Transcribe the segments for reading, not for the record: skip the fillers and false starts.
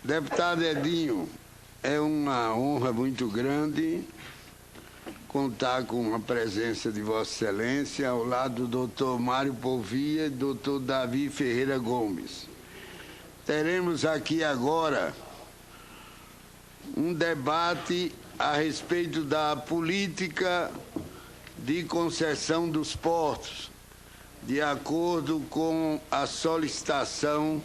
Deputado Edinho, é uma honra muito grande contar com a presença de Vossa Excelência ao lado do Dr. Mário Povia e do Dr. Davi Ferreira Gomes. Teremos aqui agora um debate a respeito da política de concessão dos portos, de acordo com a solicitação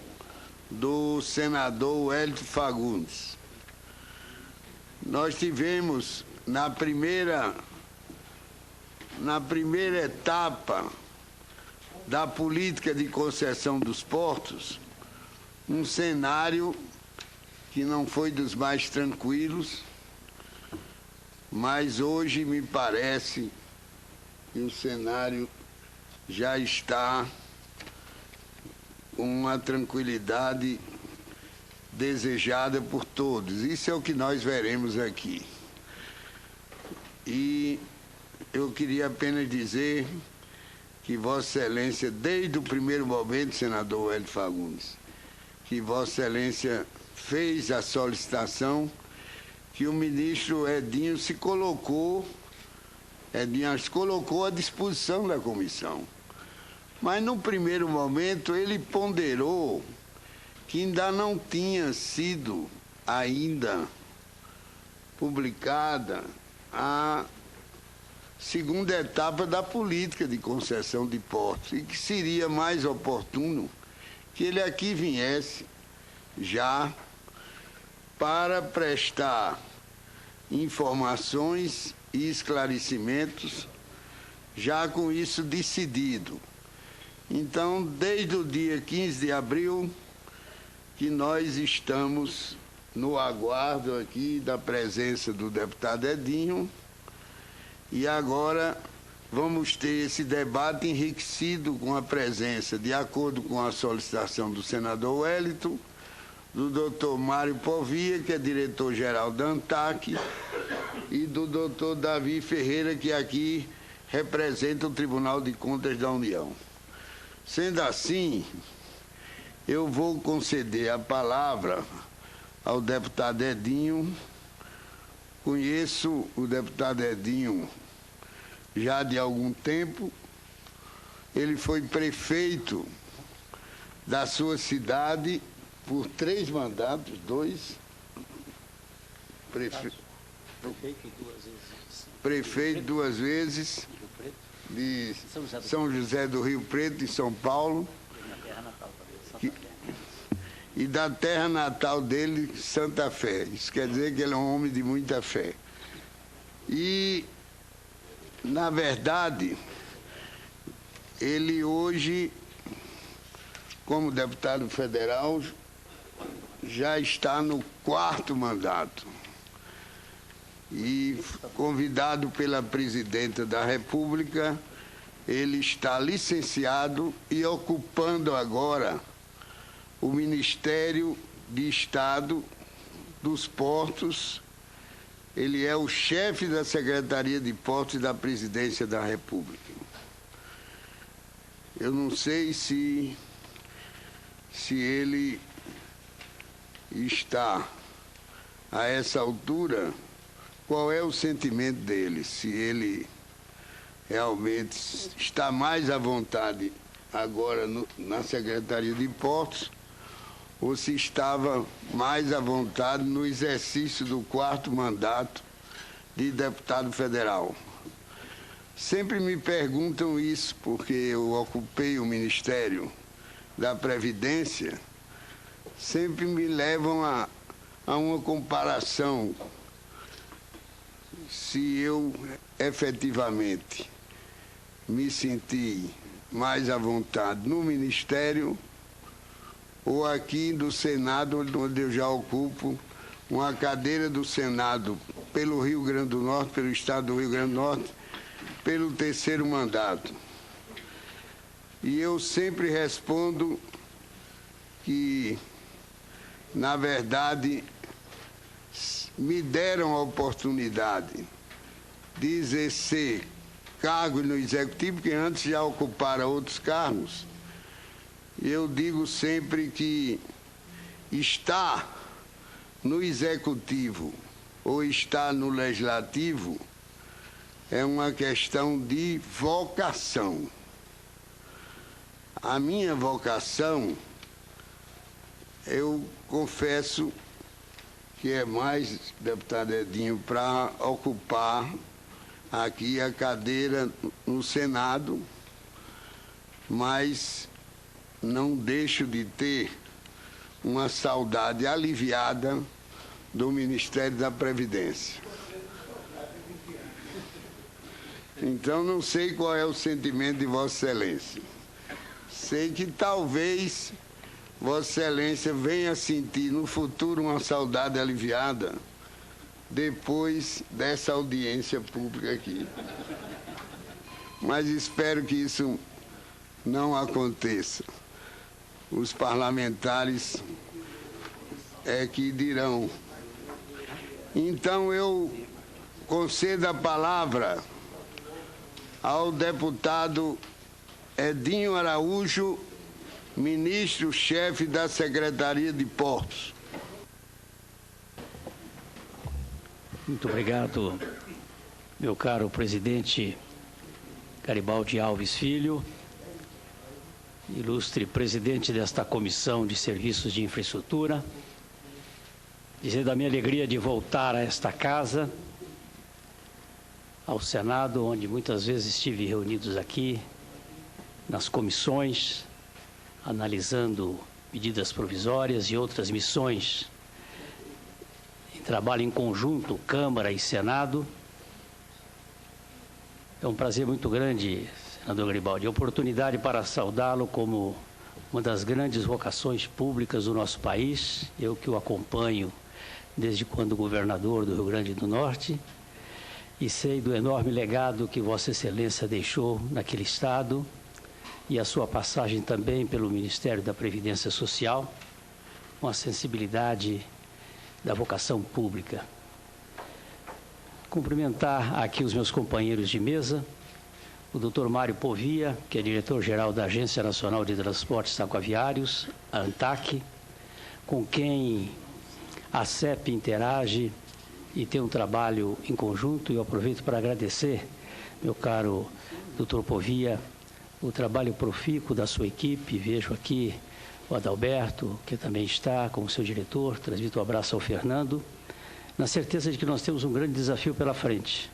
do senador Wellington Fagundes. Nós tivemos, na primeira etapa da política de concessão dos portos, um cenário que não foi dos mais tranquilos, mas hoje me parece que o cenário já está com uma tranquilidade desejada por todos. Isso é o que nós veremos aqui. E eu queria apenas dizer que Vossa Excelência, desde o primeiro momento, senador Wellington Fagundes, que Vossa Excelência fez a solicitação que o ministro Edinho se colocou à disposição da comissão. Mas, no primeiro momento, ele ponderou que ainda não tinha sido publicada a segunda etapa da política de concessão de portos e que seria mais oportuno que ele aqui viesse já para prestar informações e esclarecimentos, já com isso decidido. Então, desde o dia 15 de abril, que nós estamos no aguardo aqui da presença do deputado Edinho, e agora vamos ter esse debate enriquecido com a presença, de acordo com a solicitação do senador Wellington, do doutor Mário Povia, que é diretor-geral da ANTAC, e do doutor Davi Ferreira, que aqui representa o Tribunal de Contas da União. Sendo assim, eu vou conceder a palavra ao deputado Edinho. Conheço o deputado Edinho já de algum tempo. Ele foi prefeito da sua cidade por 3 mandatos, 2. Prefeito 2 vezes de São José do Rio Preto, em São Paulo, e da terra natal dele, Santa Fé. Isso quer dizer que ele é um homem de muita fé. E, na verdade, ele hoje, como deputado federal, já está no 4º mandato. E, convidado pela presidenta da República, ele está licenciado e ocupando agora o Ministério de Estado dos Portos. Ele é o chefe da Secretaria de Portos da Presidência da República. Eu não sei se ele está, a essa altura, qual é o sentimento dele, se ele realmente está mais à vontade agora na Secretaria de Portos, ou se estava mais à vontade no exercício do 4º mandato de deputado federal. Sempre me perguntam isso, porque eu ocupei o Ministério da Previdência, sempre me levam a uma comparação, se eu efetivamente me senti mais à vontade no Ministério ou aqui do Senado, onde eu já ocupo uma cadeira do Senado pelo Rio Grande do Norte, pelo Estado do Rio Grande do Norte, pelo 3º mandato. E eu sempre respondo que, na verdade, me deram a oportunidade de exercer cargo no Executivo, que antes já ocupara outros cargos. Eu digo sempre que estar no executivo ou estar no legislativo é uma questão de vocação. A minha vocação, eu confesso que é mais, deputado Edinho, para ocupar aqui a cadeira no Senado, mas não deixo de ter uma saudade aliviada do Ministério da Previdência. Então, não sei qual é o sentimento de Vossa Excelência. Sei que talvez Vossa Excelência venha sentir no futuro uma saudade aliviada depois dessa audiência pública aqui. Mas espero que isso não aconteça. Os parlamentares é que dirão. Então eu concedo a palavra ao deputado Edinho Araújo, ministro-chefe da Secretaria de Portos. Muito obrigado, meu caro presidente Garibaldi Alves Filho, ilustre presidente desta Comissão de Serviços de Infraestrutura, dizer da minha alegria de voltar a esta casa, ao Senado, onde muitas vezes estive reunidos aqui, nas comissões, analisando medidas provisórias e outras missões, em trabalho em conjunto, Câmara e Senado. É um prazer muito grande, senador Garibaldi, a oportunidade para saudá-lo como uma das grandes vocações públicas do nosso país, eu que o acompanho desde quando governador do Rio Grande do Norte, e sei do enorme legado que Vossa Excelência deixou naquele estado e a sua passagem também pelo Ministério da Previdência Social, com a sensibilidade da vocação pública. Cumprimentar aqui os meus companheiros de mesa, o Dr. Mário Povia, que é diretor-geral da Agência Nacional de Transportes Aquaviários, a ANTAQ, com quem a CEP interage e tem um trabalho em conjunto. E eu aproveito para agradecer, meu caro Dr. Povia, o trabalho profícuo da sua equipe. Vejo aqui o Adalberto, que também está como seu diretor. Transmito um abraço ao Fernando, na certeza de que nós temos um grande desafio pela frente.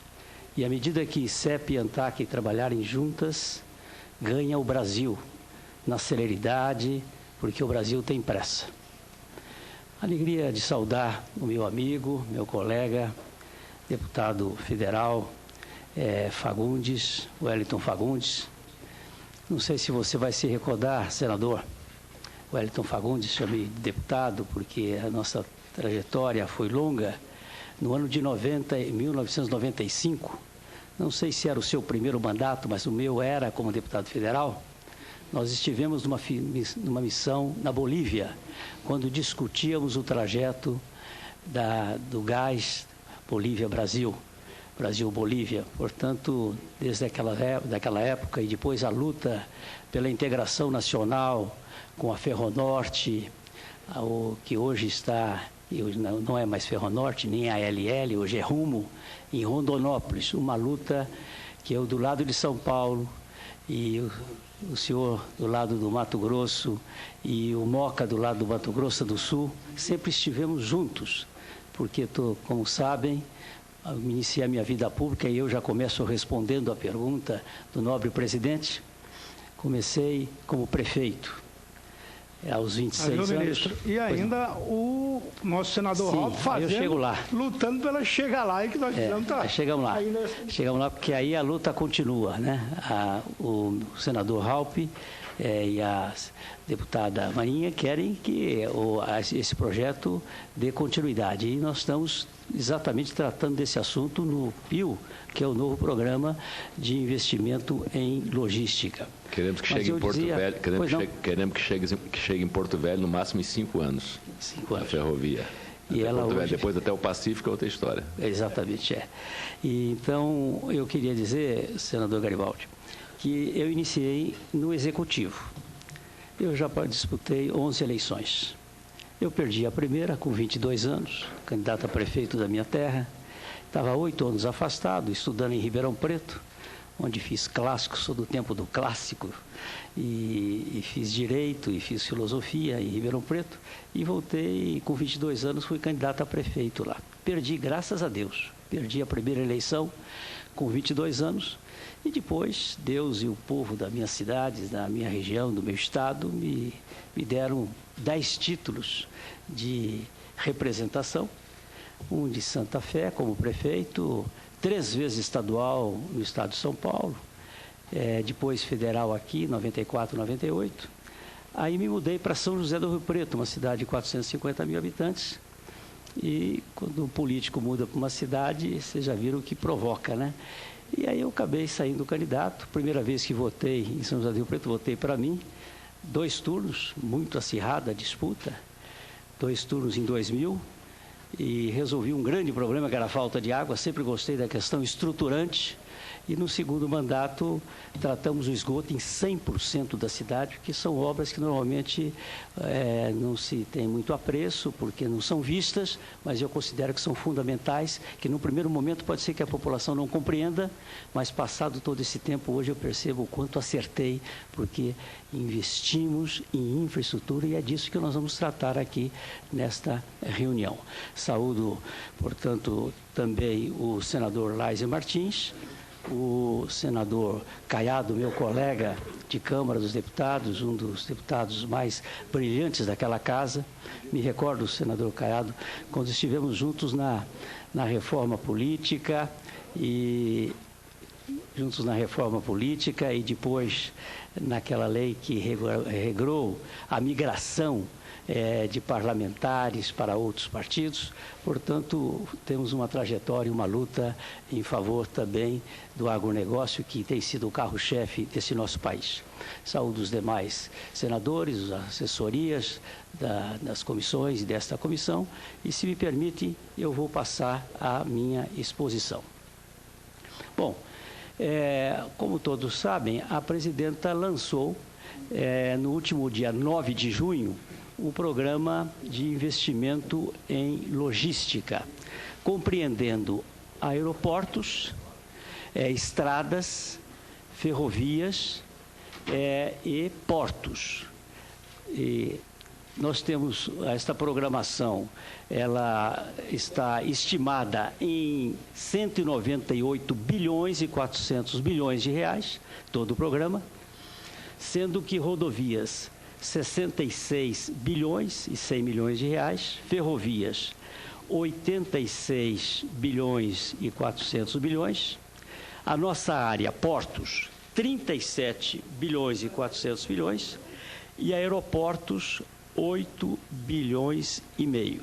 E à medida que CEP e ANTAQ trabalharem juntas, ganha o Brasil na celeridade, porque o Brasil tem pressa. Alegria de saudar o meu amigo, meu colega, deputado federal Fagundes, Wellington Fagundes. Não sei se você vai se recordar, senador Wellington Fagundes, chamei de deputado, porque a nossa trajetória foi longa. No ano de 1995, não sei se era o seu primeiro mandato, mas o meu era como deputado federal, nós estivemos numa missão na Bolívia, quando discutíamos o trajeto do gás Bolívia-Brasil, Brasil-Bolívia. Portanto, desde daquela época e depois a luta pela integração nacional com a Ferronorte, que hoje está, não é mais Ferronorte, nem a ALL, hoje é Rumo, em Rondonópolis, uma luta que eu do lado de São Paulo e o senhor do lado do Mato Grosso e o Moca do lado do Mato Grosso do Sul, sempre estivemos juntos, porque, como sabem, iniciei a minha vida pública e eu já começo respondendo a pergunta do nobre presidente. Comecei como prefeito, aos 26 anos. Ministro, e ainda o nosso senador Ralph fazendo, eu chego lá, lutando pela chegar lá e que nós precisamos estar. Chegamos lá, chegamos lá porque aí a luta continua, né? O senador Ralph e a deputada Marinha querem que esse projeto dê continuidade. E nós estamos exatamente tratando desse assunto no PIO, que é o novo programa de investimento em logística. Queremos que chegue em Porto Velho, queremos que chegue em Porto Velho no máximo em 5 anos. 5 anos. A ferrovia. E ela Porto Velho, hoje... depois até o Pacífico é outra história. Exatamente, E então, eu queria dizer, senador Garibaldi, que eu iniciei no Executivo. Eu já disputei 11 eleições. Eu perdi a primeira com 22 anos, candidato a prefeito da minha terra. Estava 8 anos afastado, estudando em Ribeirão Preto, onde fiz clássico, sou do tempo do clássico, e fiz direito e fiz filosofia em Ribeirão Preto, e voltei e com 22 anos fui candidato a prefeito lá. Perdi, graças a Deus, perdi a primeira eleição com 22 anos, e depois Deus e o povo da minha cidade, da minha região, do meu estado, me deram 10 títulos de representação, um de Santa Fé como prefeito, 3 vezes estadual no estado de São Paulo, depois federal aqui, 94, 98. Aí me mudei para São José do Rio Preto, uma cidade de 450 mil habitantes. E quando um político muda para uma cidade, vocês já viram o que provoca, né? E aí eu acabei saindo candidato. Primeira vez que votei em São José do Rio Preto, votei para mim. 2 turnos, muito acirrada a disputa. 2 turnos em 2000. E resolvi um grande problema, que era a falta de água. Sempre gostei da questão estruturante. E no segundo mandato, tratamos o esgoto em 100% da cidade, que são obras que normalmente não se tem muito apreço, porque não são vistas, mas eu considero que são fundamentais, que no primeiro momento pode ser que a população não compreenda, mas passado todo esse tempo, hoje eu percebo o quanto acertei, porque investimos em infraestrutura e é disso que nós vamos tratar aqui nesta reunião. Saúdo, portanto, também o senador Laísio Martins, o senador Caiado, meu colega de Câmara dos Deputados, um dos deputados mais brilhantes daquela casa. Me recordo, senador Caiado, quando estivemos juntos na reforma política e depois naquela lei que regrou a migração de parlamentares para outros partidos. Portanto, temos uma trajetória, uma luta em favor também do agronegócio, que tem sido o carro-chefe desse nosso país. Saúdo os demais senadores, as assessorias das comissões e desta comissão, e, se me permite, eu vou passar a minha exposição. Bom, como todos sabem, a presidenta lançou, no último dia 9 de junho, o programa de investimento em logística, compreendendo aeroportos, estradas, ferrovias e portos. E nós temos esta programação, ela está estimada em 198 bilhões e 400 bilhões de reais, todo o programa, sendo que rodovias 66 bilhões e 100 milhões de reais, ferrovias 86 bilhões e 400 bilhões, a nossa área, portos, 37 bilhões e 400 bilhões e aeroportos, 8 bilhões e meio.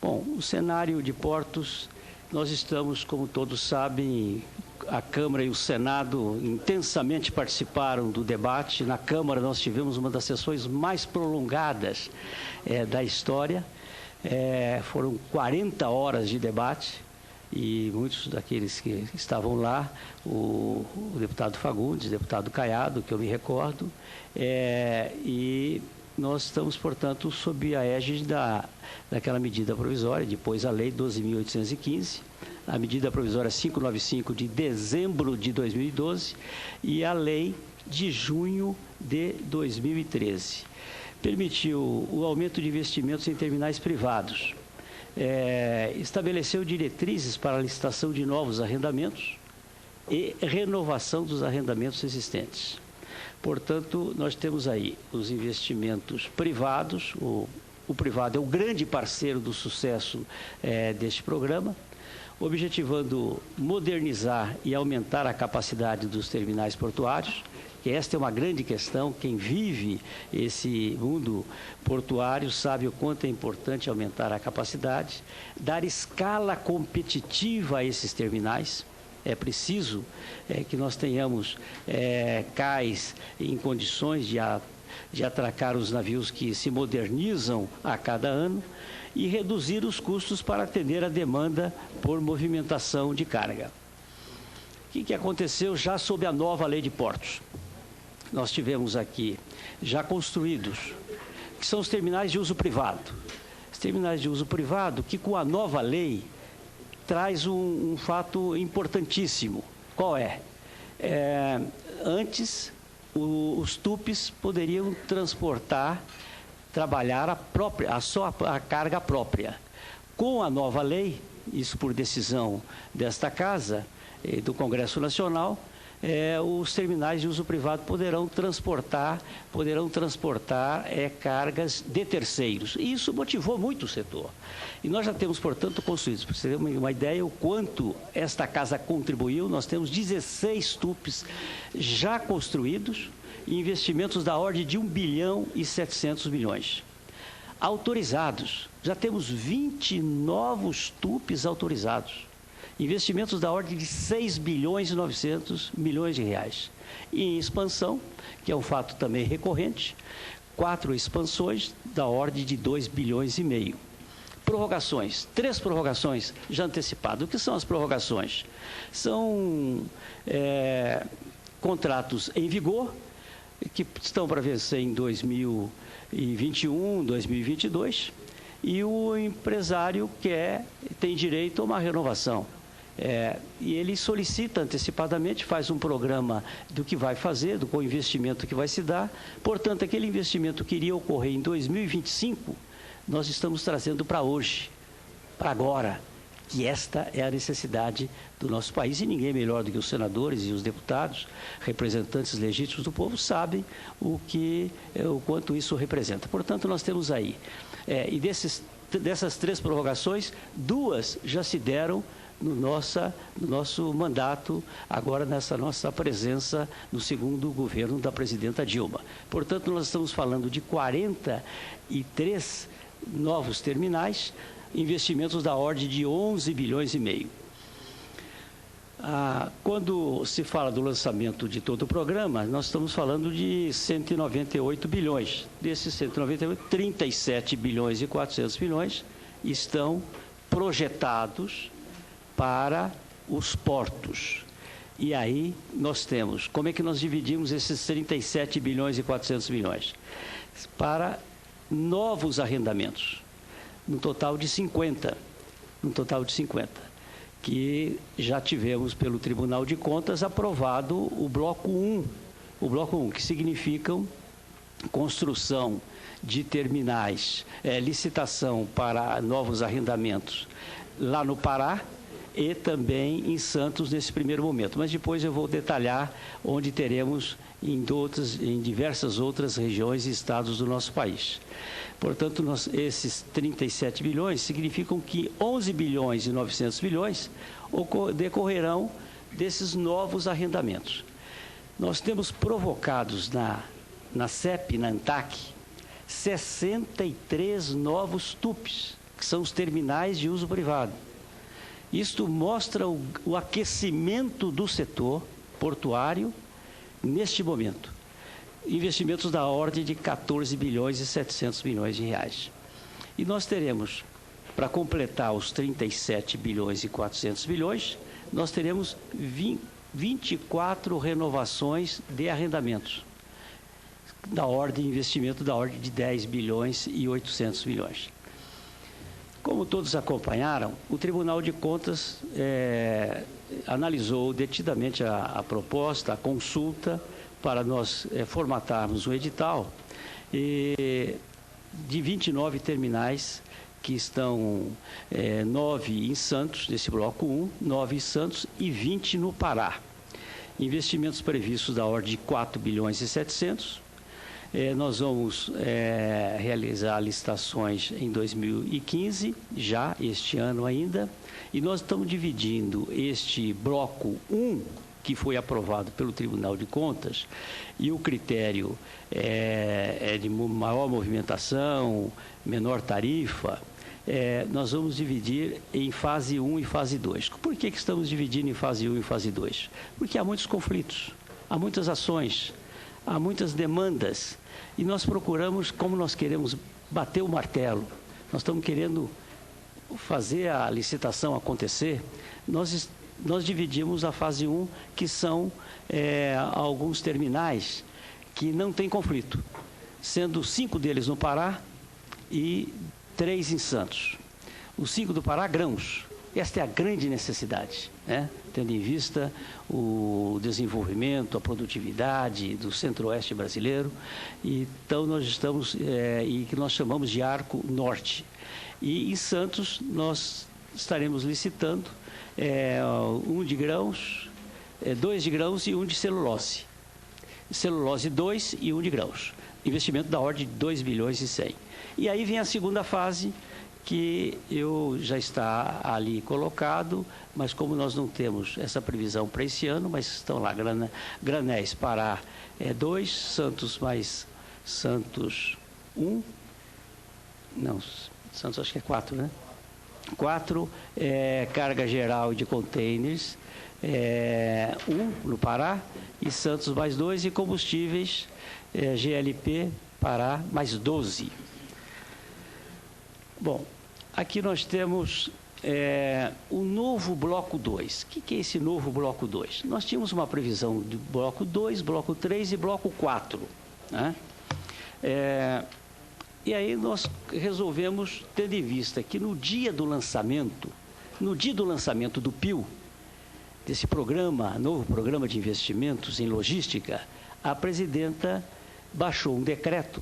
Bom, o cenário de portos, nós estamos, como todos sabem, a Câmara e o Senado intensamente participaram do debate. Na Câmara nós tivemos uma das sessões mais prolongadas da história. Foram 40 horas de debate e muitos daqueles que estavam lá, o deputado Fagundes, o deputado Caiado, que eu me recordo, e nós estamos, portanto, sob a égide daquela medida provisória, depois a Lei 12.815, a medida provisória 595 de dezembro de 2012 e a lei de junho de 2013. Permitiu o aumento de investimentos em terminais privados, estabeleceu diretrizes para a licitação de novos arrendamentos e renovação dos arrendamentos existentes. Portanto, nós temos aí os investimentos privados, o privado é o grande parceiro do sucesso deste programa, objetivando modernizar e aumentar a capacidade dos terminais portuários, que esta é uma grande questão. Quem vive esse mundo portuário sabe o quanto é importante aumentar a capacidade, dar escala competitiva a esses terminais. É preciso que nós tenhamos cais em condições de atracar os navios que se modernizam a cada ano e reduzir os custos para atender a demanda por movimentação de carga. O que aconteceu já sob a nova lei de portos? Nós tivemos aqui já construídos que são os terminais de uso privado. Os terminais de uso privado que, com a nova lei, traz um fato importantíssimo. Qual é? Antes, os TUPs poderiam trabalhar a carga própria. Com a nova lei, isso por decisão desta Casa e do Congresso Nacional, os terminais de uso privado poderão transportar cargas de terceiros. E isso motivou muito o setor. E nós já temos, portanto, construído, para você ter uma ideia, o quanto esta Casa contribuiu. Nós temos 16 TUPs já construídos, investimentos da ordem de 1 bilhão e 700 milhões. Autorizados, já temos 20 novos TUPs autorizados. Investimentos da ordem de 6 bilhões e 900 milhões de reais. E em expansão, que é um fato também recorrente, 4 expansões da ordem de 2 bilhões e meio. Prorrogações, 3 prorrogações já antecipadas. O que são as prorrogações? São contratos em vigor, que estão para vencer em 2021, 2022, e o empresário tem direito a uma renovação. E ele solicita antecipadamente, faz um programa do que vai fazer, do investimento que vai se dar. Portanto, aquele investimento que iria ocorrer em 2025, nós estamos trazendo para hoje, para agora, que esta é a necessidade do nosso país. E ninguém melhor do que os senadores e os deputados, representantes legítimos do povo, sabem o quanto isso representa. Portanto, nós temos aí, e dessas 3 prorrogações, 2 já se deram no nosso mandato, agora nessa nossa presença no segundo governo da presidenta Dilma. Portanto, nós estamos falando de 43 novos terminais, investimentos da ordem de 11 bilhões e meio. Quando se fala do lançamento de todo o programa, nós estamos falando de 198 bilhões. Desses 198, 37 bilhões e 400 milhões estão projetados para os portos. E aí nós temos, como é que nós dividimos esses 37 bilhões e 400 milhões? Para novos arrendamentos, no total de 50, que já tivemos pelo Tribunal de Contas aprovado o bloco 1, que significam construção de terminais, licitação para novos arrendamentos lá no Pará, e também em Santos nesse primeiro momento. Mas depois eu vou detalhar onde teremos em diversas outras regiões e estados do nosso país. Portanto, esses 37 bilhões significam que 11 bilhões e 900 milhões decorrerão desses novos arrendamentos. Nós temos provocados na CEP, na ANTAC, 63 novos TUPs, que são os terminais de uso privado. Isto mostra o aquecimento do setor portuário neste momento. Investimentos da ordem de 14 bilhões e 700 milhões de reais. E nós teremos, para completar os 37 bilhões e 400 milhões, nós teremos 24 renovações de arrendamentos, investimento da ordem de 10 bilhões e 800 milhões. Como todos acompanharam, o Tribunal de Contas analisou detidamente a proposta, a consulta, para nós formatarmos o edital de 29 terminais, que estão 9 em Santos, nesse bloco 1, 9 em Santos e 20 no Pará. Investimentos previstos da ordem de 4 bilhões e 700. Nós vamos realizar licitações em 2015, já este ano ainda, e nós estamos dividindo este bloco 1, que foi aprovado pelo Tribunal de Contas, e o critério é de maior movimentação, menor tarifa, nós vamos dividir em fase 1 e fase 2. Por que estamos dividindo em fase 1 e fase 2? Porque há muitos conflitos, há muitas ações, há muitas demandas, e nós procuramos, como nós queremos bater o martelo, nós estamos querendo fazer a licitação acontecer, nós dividimos a fase 1, que são alguns terminais que não têm conflito. sendo 5 deles no Pará e 3 em Santos. Os 5 do Pará, grãos. Esta é a grande necessidade, né? Tendo em vista o desenvolvimento, a produtividade do centro-oeste brasileiro. Então, nós estamos, e que nós chamamos de Arco Norte. E em Santos, nós estaremos licitando 1 de grãos, 2 de grãos e 1 de celulose. Celulose 2 e 1 de grãos. Investimento da ordem de 2 bilhões e 100. E aí vem a segunda fase, que já está ali colocado, mas como nós não temos essa previsão para esse ano, mas estão lá, Granéis, Pará 2, Santos mais Santos 1, não, Santos acho que é 4, né? 4, carga geral de containers, 1 no Pará, e Santos mais 2, e combustíveis, GLP, Pará mais 12. Bom, aqui nós temos o novo bloco 2. O que é esse novo bloco 2? Nós tínhamos uma previsão de bloco 2, bloco 3 e bloco 4. Né? E aí nós resolvemos, tendo em vista que no dia do lançamento do PIL, desse programa, novo programa de investimentos em logística, a presidenta baixou um decreto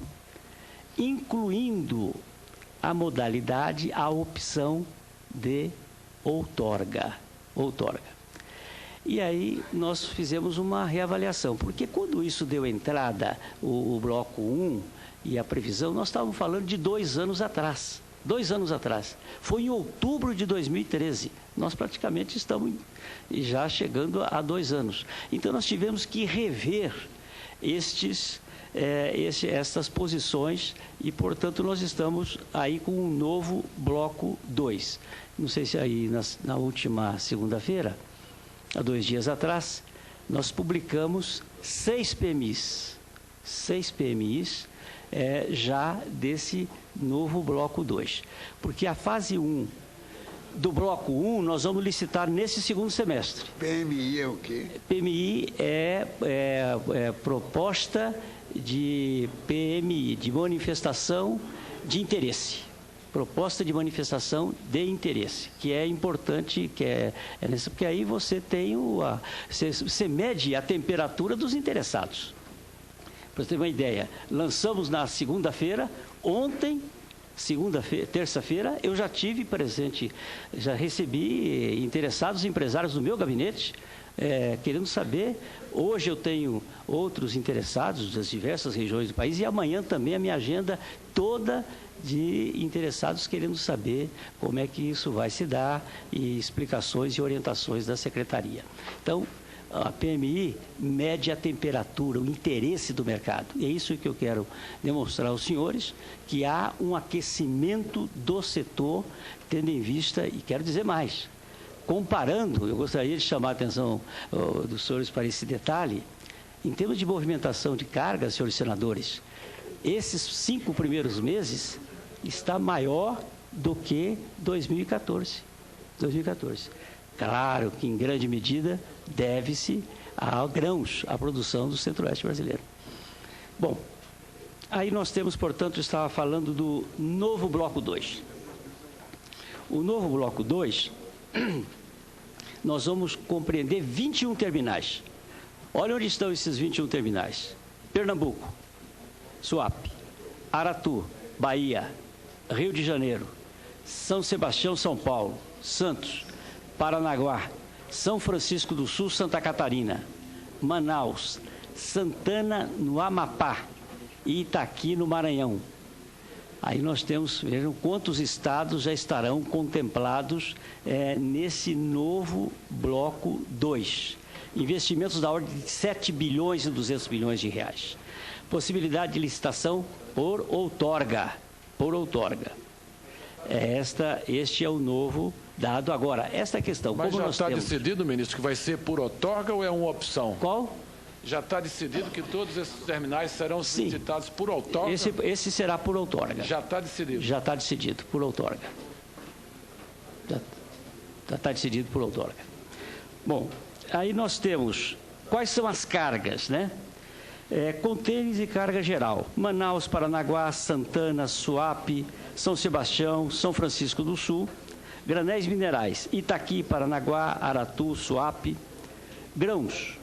incluindo a modalidade, a opção de outorga. E aí nós fizemos uma reavaliação, porque quando isso deu entrada, o bloco 1 e a previsão, nós estávamos falando de 2 anos atrás. 2 anos atrás. Foi em outubro de 2013. Nós praticamente estamos já chegando a 2 anos. Então nós tivemos que rever essas posições e, portanto, nós estamos aí com um novo bloco 2. Não sei se aí na última segunda-feira, há 2 dias atrás, nós publicamos 6 PMIs. 6 PMIs já desse novo bloco 2. Porque a fase 1 do bloco 1 nós vamos licitar nesse segundo semestre. PMI é o quê? PMI é proposta de PMI, de manifestação de interesse. Proposta de manifestação de interesse, que é importante, porque aí você tem você mede a temperatura dos interessados. Para você ter uma ideia, lançamos na segunda-feira, ontem, terça-feira, eu já tive presente, já recebi interessados empresários do meu gabinete, querendo saber. Hoje eu tenho outros interessados das diversas regiões do país e amanhã também a minha agenda toda de interessados querendo saber como é que isso vai se dar e explicações e orientações da Secretaria. Então, a PMI mede a temperatura, o interesse do mercado. E é isso que eu quero demonstrar aos senhores, que há um aquecimento do setor, tendo em vista, e quero dizer mais, comparando, eu gostaria de chamar a atenção dos senhores para esse detalhe, em termos de movimentação de cargas, senhores senadores, esses 5 primeiros meses está maior do que 2014. Claro que, em grande medida, deve-se a grãos, à produção do centro-oeste brasileiro. Bom, aí nós temos, portanto, estava falando do novo bloco 2. O novo bloco 2, nós vamos compreender 21 terminais. Olha onde estão esses 21 terminais. Pernambuco, Suape, Aratu, Bahia, Rio de Janeiro, São Sebastião, São Paulo, Santos, Paranaguá, São Francisco do Sul, Santa Catarina, Manaus, Santana, no Amapá e Itaqui, no Maranhão. Aí nós temos, vejam quantos estados já estarão contemplados nesse novo bloco 2. Investimentos da ordem de 7 bilhões e 200 milhões de reais. Possibilidade de licitação por outorga. Este é o novo dado. Agora, esta questão... Mas já está decidido, ministro, que vai ser por outorga ou é uma opção? Qual? Já está decidido que todos esses terminais serão licitados por outorga? Esse será por outorga. Já está decidido? Já está decidido, por outorga. Já está decidido por outorga. Bom, aí nós temos... Quais são as cargas, né? Contêineres e carga geral. Manaus, Paranaguá, Santana, Suape, São Sebastião, São Francisco do Sul. Granéis minerais. Itaqui, Paranaguá, Aratu, Suape. Grãos.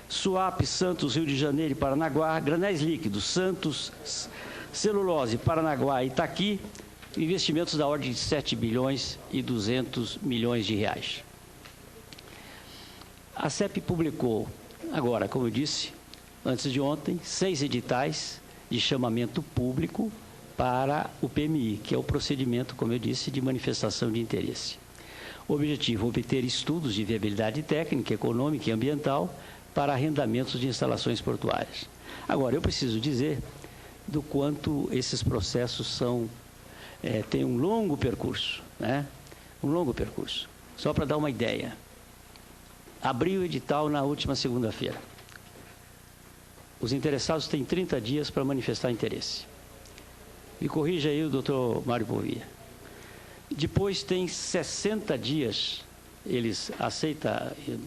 Suape, Santos, Rio de Janeiro e Paranaguá. Granéis líquidos. Santos, celulose, Paranaguá e Itaqui. Investimentos da ordem de 7 bilhões e 200 milhões de reais. A CEP publicou, agora, como eu disse, antes de ontem, 6 editais de chamamento público para o PMI, que é o procedimento, como eu disse, de manifestação de interesse. O objetivo é obter estudos de viabilidade técnica, econômica e ambiental para arrendamentos de instalações portuárias. Agora, eu preciso dizer do quanto esses processos têm um longo percurso, né? Um longo percurso. Só para dar uma ideia. Abri o edital na última segunda-feira. Os interessados têm 30 dias para manifestar interesse. Me corrija aí o doutor Mário Povia. Depois tem 60 dias, eles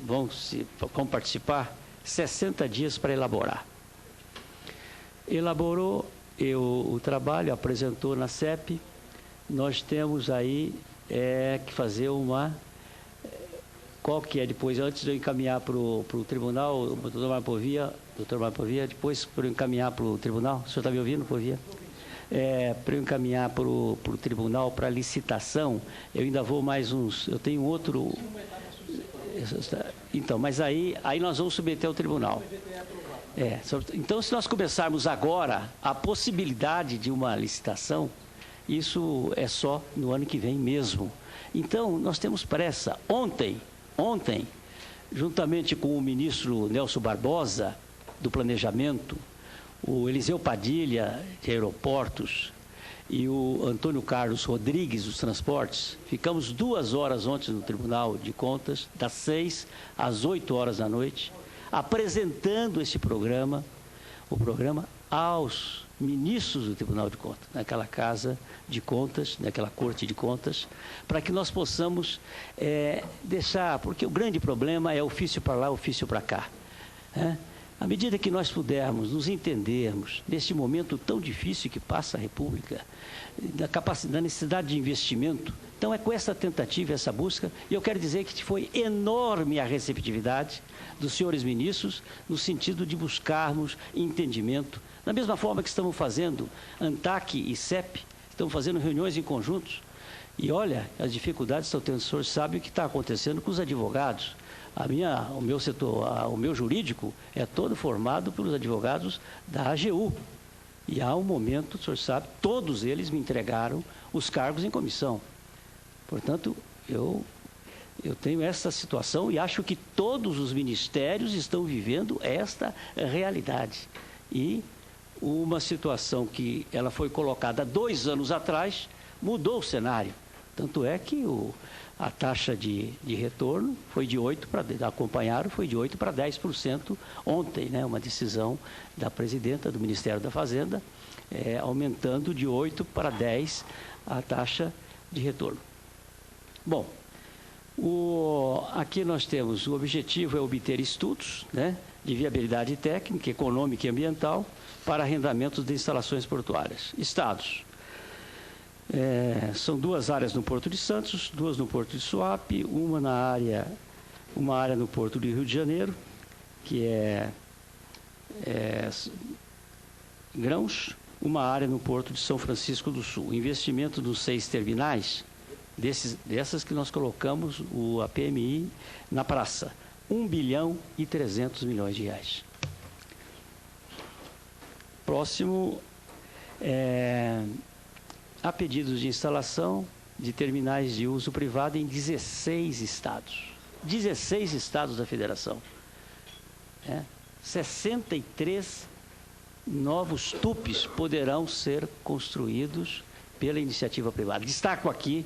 vão participar, 60 dias para elaborar. Elaborou o trabalho, apresentou na CEP. Nós temos aí que fazer qual que é depois, antes de eu encaminhar para o tribunal, o doutor Mário Povia, depois para eu encaminhar para o tribunal, o senhor está me ouvindo, Povia? Para eu encaminhar para o tribunal, para licitação, eu ainda vou eu tenho outro... Então, mas aí nós vamos submeter ao tribunal. Então, se nós começarmos agora a possibilidade de uma licitação, isso é só no ano que vem mesmo. Então, nós temos pressa. Ontem, juntamente com o ministro Nelson Barbosa, do Planejamento, o Eliseu Padilha, de Aeroportos, e o Antônio Carlos Rodrigues, dos Transportes, ficamos 2 horas ontem no Tribunal de Contas, das 6 às 8 horas da noite, apresentando esse programa, aos ministros do Tribunal de Contas, naquela casa de contas, naquela corte de contas, para que nós possamos deixar, porque o grande problema é ofício para lá, ofício para cá. À medida que nós pudermos nos entendermos neste momento tão difícil que passa a República, da necessidade de investimento, então é com essa tentativa, essa busca, e eu quero dizer que foi enorme a receptividade dos senhores ministros, no sentido de buscarmos entendimento, da mesma forma que estamos fazendo ANTAC e CEP, estamos fazendo reuniões em conjuntos, e olha, as dificuldades estão tendo, o senhor sabe o que está acontecendo com os advogados. O meu setor, o meu jurídico é todo formado pelos advogados da AGU. E há um momento, o senhor sabe, todos eles me entregaram os cargos em comissão. Portanto, eu tenho essa situação e acho que todos os ministérios estão vivendo esta realidade. E uma situação que ela foi colocada 2 anos atrás mudou o cenário. Tanto é que a taxa de retorno foi de 8% foi de 8% para 10% ontem, né? Uma decisão da presidenta do Ministério da Fazenda, aumentando de 8% para 10% a taxa de retorno. Bom, aqui nós temos, o objetivo é obter estudos, né, de viabilidade técnica, econômica e ambiental para arrendamentos de instalações portuárias. Estados. São 2 áreas no Porto de Santos, 2 no Porto de Suape, uma área no Porto do Rio de Janeiro, que é Grãos, uma área no Porto de São Francisco do Sul. O investimento dos 6 terminais, dessas que nós colocamos a PMI na praça, 1 bilhão e 300 milhões de reais. Próximo, há pedidos de instalação de terminais de uso privado em 16 estados. 16 estados da federação. 63 novos TUPs poderão ser construídos pela iniciativa privada. Destaco aqui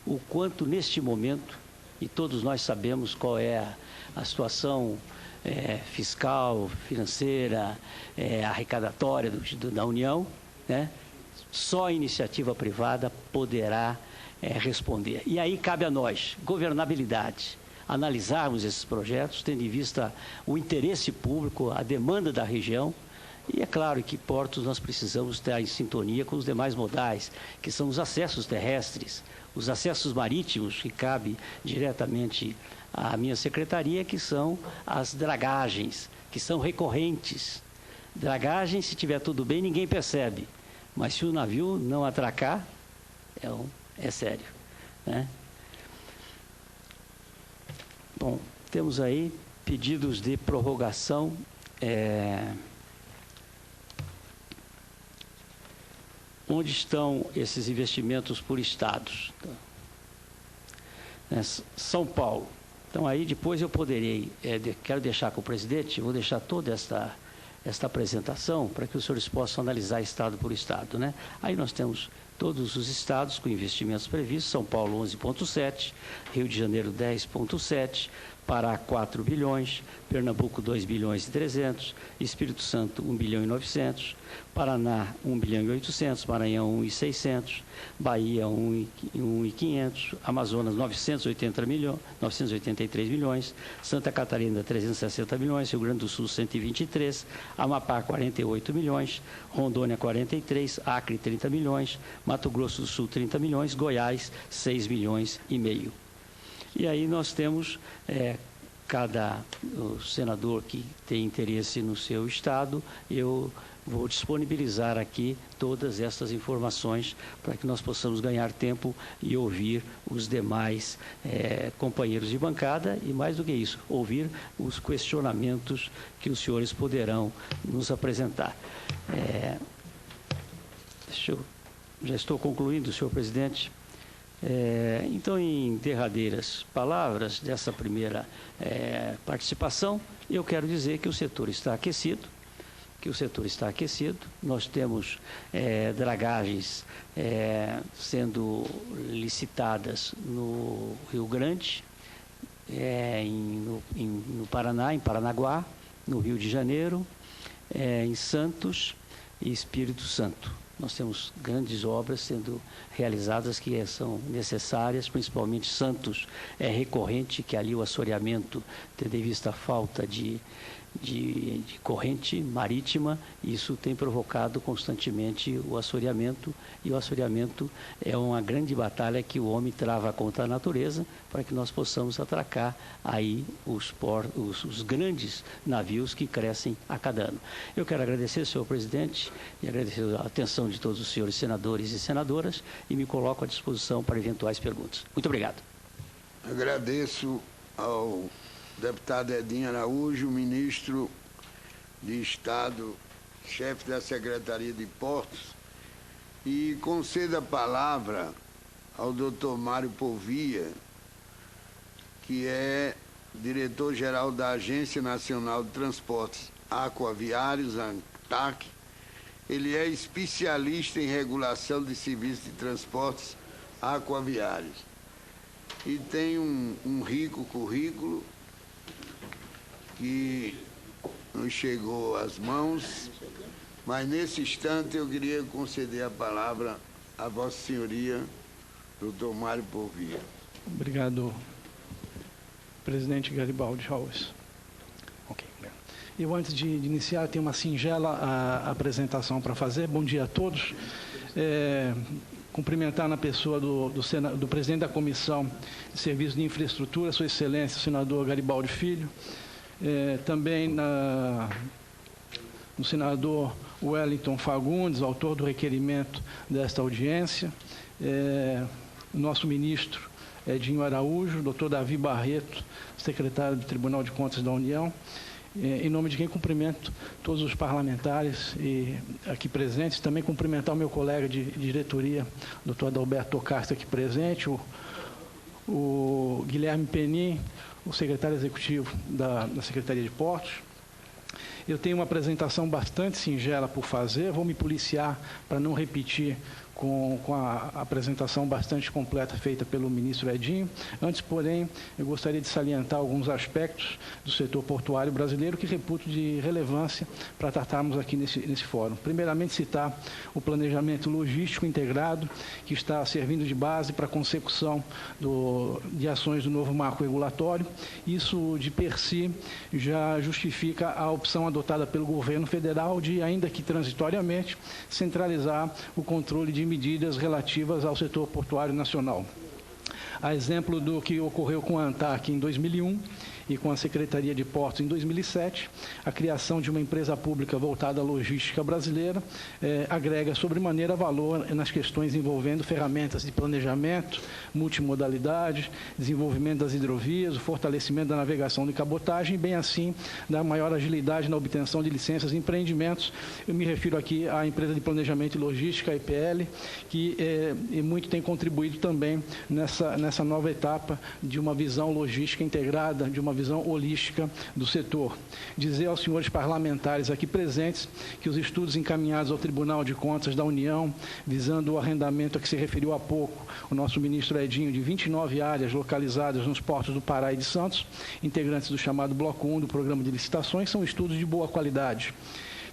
o quanto neste momento, e todos nós sabemos qual é a situação fiscal, financeira, arrecadatória da União, né? Só a iniciativa privada poderá responder. E aí cabe a nós, governabilidade, analisarmos esses projetos, tendo em vista o interesse público, a demanda da região, E é claro que portos nós precisamos estar em sintonia com os demais modais, que são os acessos terrestres, os acessos marítimos, que cabe diretamente à minha secretaria, que são as dragagens, que são recorrentes. Dragagem, se tiver tudo bem, ninguém percebe. Mas se o navio não atracar, é sério, né? Bom, temos aí pedidos de prorrogação. Onde estão esses investimentos por estados? São Paulo. Então, aí depois eu poderei, quero deixar com o presidente, vou deixar toda esta apresentação para que os senhores possam analisar estado por estado, né? Aí nós temos todos os estados com investimentos previstos: São Paulo 11,7, Rio de Janeiro 10,7, Pará 4 bilhões, Pernambuco 2 bilhões e 300, Espírito Santo 1 bilhão e 900, Paraná 1 bilhão e 800, Maranhão 1 e 600, Bahia 1 e 500, Amazonas 983 milhões, Santa Catarina 360 milhões, Rio Grande do Sul 123, Amapá 48 milhões, Rondônia 43, Acre 30 milhões, Mato Grosso do Sul 30 milhões, Goiás 6 milhões e meio. E aí nós temos cada senador que tem interesse no seu estado, eu vou disponibilizar aqui todas essas informações para que nós possamos ganhar tempo e ouvir os demais companheiros de bancada e, mais do que isso, ouvir os questionamentos que os senhores poderão nos apresentar. Já estou concluindo, senhor presidente. Então, em derradeiras palavras dessa primeira participação, eu quero dizer que o setor está aquecido, Nós temos dragagens sendo licitadas no Rio Grande, no Paraná, em Paranaguá, no Rio de Janeiro, em Santos e Espírito Santo. Nós temos grandes obras sendo realizadas que são necessárias, principalmente Santos é recorrente, que ali o assoreamento, tendo em vista a falta de corrente marítima, isso tem provocado constantemente o assoreamento, e o assoreamento é uma grande batalha que o homem trava contra a natureza para que nós possamos atracar aí os grandes navios que crescem a cada ano. Eu quero agradecer, senhor presidente, e agradecer a atenção de todos os senhores senadores e senadoras, e me coloco à disposição para eventuais perguntas. Muito obrigado. Agradeço ao deputado Edinho Araújo, ministro de Estado, chefe da Secretaria de Portos, e concedo a palavra ao doutor Mário Povia, que é diretor-geral da Agência Nacional de Transportes Aquaviários, ANTAC. Ele é especialista em regulação de serviços de transportes aquaviários e tem um rico currículo que nos chegou às mãos, mas nesse instante eu queria conceder a palavra a Vossa Senhoria, doutor Mário Povia. Obrigado, presidente Garibaldi Alves. Eu, antes de iniciar, tenho uma singela apresentação para fazer. Bom dia a todos. Cumprimentar na pessoa do presidente da Comissão de Serviços de Infraestrutura, Sua Excelência, o senador Garibaldi Filho. Também no senador Wellington Fagundes, autor do requerimento desta audiência, o nosso ministro Edinho Araújo, doutor Davi Barreto, secretário do Tribunal de Contas da União, em nome de quem cumprimento todos os parlamentares aqui presentes, também cumprimentar o meu colega de diretoria, doutor Adalberto Tocaste, aqui presente, o Guilherme Penin, o secretário executivo da Secretaria de Portos. Eu tenho uma apresentação bastante singela por fazer, vou me policiar para não repetir com a apresentação bastante completa feita pelo ministro Edinho. Antes, porém, eu gostaria de salientar alguns aspectos do setor portuário brasileiro que reputo de relevância para tratarmos aqui nesse fórum. Primeiramente, citar o planejamento logístico integrado, que está servindo de base para a consecução de ações do novo marco regulatório. Isso, de per si, já justifica a opção adotada pelo governo federal de, ainda que transitoriamente, centralizar o controle de medidas relativas ao setor portuário nacional. A exemplo do que ocorreu com a ANTAC em 2001 e com a Secretaria de Portos em 2007, a criação de uma empresa pública voltada à logística brasileira agrega sobremaneira valor nas questões envolvendo ferramentas de planejamento, multimodalidade, desenvolvimento das hidrovias, o fortalecimento da navegação de cabotagem, bem assim da maior agilidade na obtenção de licenças e empreendimentos. Eu me refiro aqui à empresa de planejamento e logística, a EPL, que muito tem contribuído também nessa nova etapa de uma visão logística integrada, de uma visão holística do setor. Dizer aos senhores parlamentares aqui presentes que os estudos encaminhados ao Tribunal de Contas da União, visando o arrendamento a que se referiu há pouco o nosso ministro Edinho, de 29 áreas localizadas nos portos do Pará e de Santos, integrantes do chamado Bloco 1 do Programa de Licitações, são estudos de boa qualidade,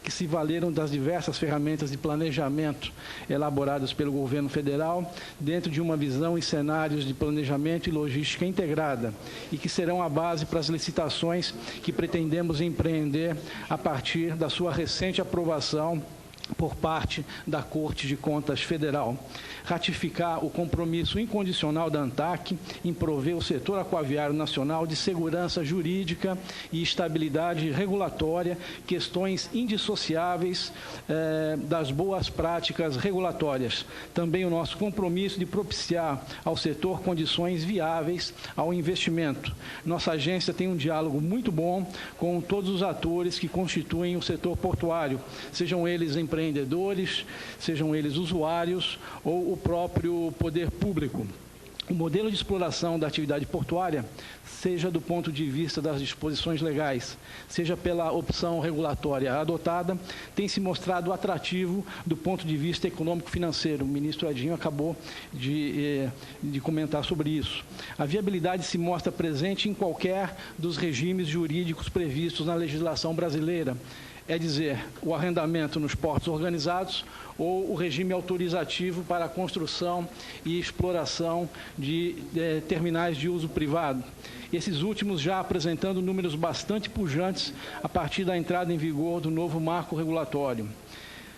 que se valeram das diversas ferramentas de planejamento elaboradas pelo governo federal, dentro de uma visão e cenários de planejamento e logística integrada, e que serão a base para as licitações que pretendemos empreender a partir da sua recente aprovação por parte da Corte de Contas Federal. Ratificar o compromisso incondicional da ANTAC em prover o setor aquaviário nacional de segurança jurídica e estabilidade regulatória, questões indissociáveis das boas práticas regulatórias. Também o nosso compromisso de propiciar ao setor condições viáveis ao investimento. Nossa agência tem um diálogo muito bom com todos os atores que constituem o setor portuário, sejam eles empreendedores, sejam eles usuários ou o próprio poder público. O modelo de exploração da atividade portuária, seja do ponto de vista das disposições legais, seja pela opção regulatória adotada, tem se mostrado atrativo do ponto de vista econômico-financeiro. O ministro Edinho acabou de comentar sobre isso. A viabilidade se mostra presente em qualquer dos regimes jurídicos previstos na legislação brasileira, é dizer, o arrendamento nos portos organizados ou o regime autorizativo para a construção e exploração de terminais de uso privado. Esses últimos já apresentando números bastante pujantes a partir da entrada em vigor do novo marco regulatório.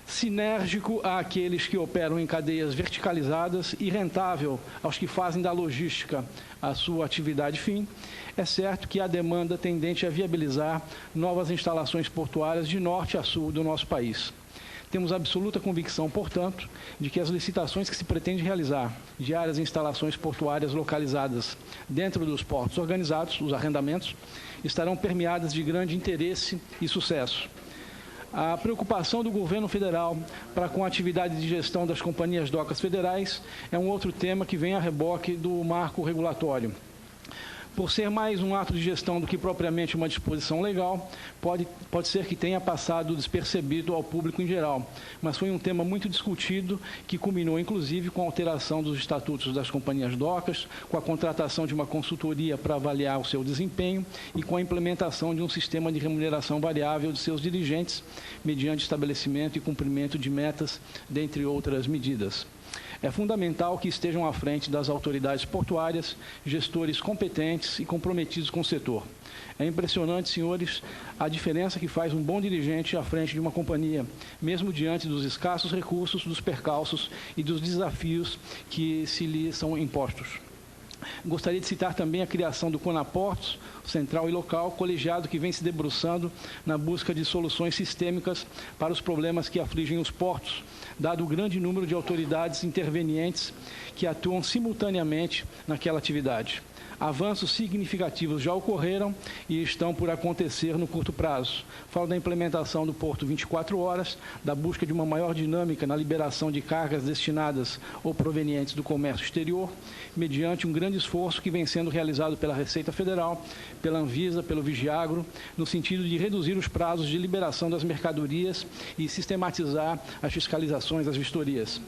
Sinérgico àqueles que operam em cadeias verticalizadas e rentável aos que fazem da logística a sua atividade fim, é certo que há demanda tendente a viabilizar novas instalações portuárias de norte a sul do nosso país. Temos absoluta convicção, portanto, de que as licitações que se pretende realizar de áreas e instalações portuárias localizadas dentro dos portos organizados, os arrendamentos, estarão permeadas de grande interesse e sucesso. A preocupação do governo federal para com a atividade de gestão das companhias docas federais é um outro tema que vem a reboque do marco regulatório. Por ser mais um ato de gestão do que propriamente uma disposição legal, pode ser que tenha passado despercebido ao público em geral, mas foi um tema muito discutido que culminou, inclusive, com a alteração dos estatutos das companhias docas, com a contratação de uma consultoria para avaliar o seu desempenho e com a implementação de um sistema de remuneração variável de seus dirigentes, mediante estabelecimento e cumprimento de metas, dentre outras medidas. É fundamental que estejam à frente das autoridades portuárias gestores competentes e comprometidos com o setor. É impressionante, senhores, a diferença que faz um bom dirigente à frente de uma companhia, mesmo diante dos escassos recursos, dos percalços e dos desafios que se lhe são impostos. Gostaria de citar também a criação do Conaportos, central e local, colegiado que vem se debruçando na busca de soluções sistêmicas para os problemas que afligem os portos, dado o grande número de autoridades intervenientes que atuam simultaneamente naquela atividade. Avanços significativos já ocorreram e estão por acontecer no curto prazo. Falo da implementação do Porto 24 horas, da busca de uma maior dinâmica na liberação de cargas destinadas ou provenientes do comércio exterior, mediante um grande esforço que vem sendo realizado pela Receita Federal, pela Anvisa, pelo Vigiagro, no sentido de reduzir os prazos de liberação das mercadorias e sistematizar as fiscalizações, as vistorias.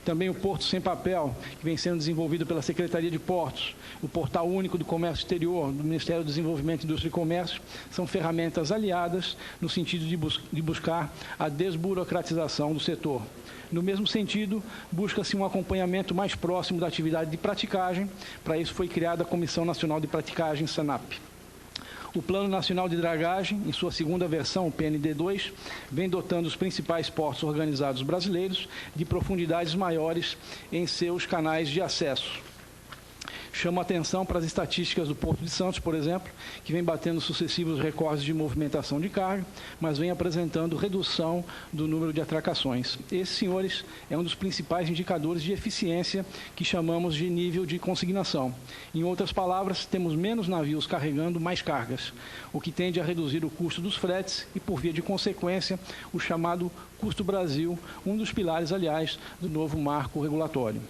Também o Porto Sem Papel, que vem sendo desenvolvido pela Secretaria de Portos, o Portal Único do Comércio Exterior, do Ministério do Desenvolvimento, Indústria e Comércio, são ferramentas aliadas no sentido de buscar a desburocratização do setor. No mesmo sentido, busca-se um acompanhamento mais próximo da atividade de praticagem. Para isso foi criada a Comissão Nacional de Praticagem, SANAP. O Plano Nacional de Dragagem, em sua segunda versão, o PND2, vem dotando os principais portos organizados brasileiros de profundidades maiores em seus canais de acesso. Chamo a atenção para as estatísticas do Porto de Santos, por exemplo, que vem batendo sucessivos recordes de movimentação de carga, mas vem apresentando redução do número de atracações. Esse, senhores, é um dos principais indicadores de eficiência que chamamos de nível de consignação. Em outras palavras, temos menos navios carregando mais cargas, o que tende a reduzir o custo dos fretes e, por via de consequência, o chamado custo Brasil, um dos pilares, aliás, do novo marco regulatório.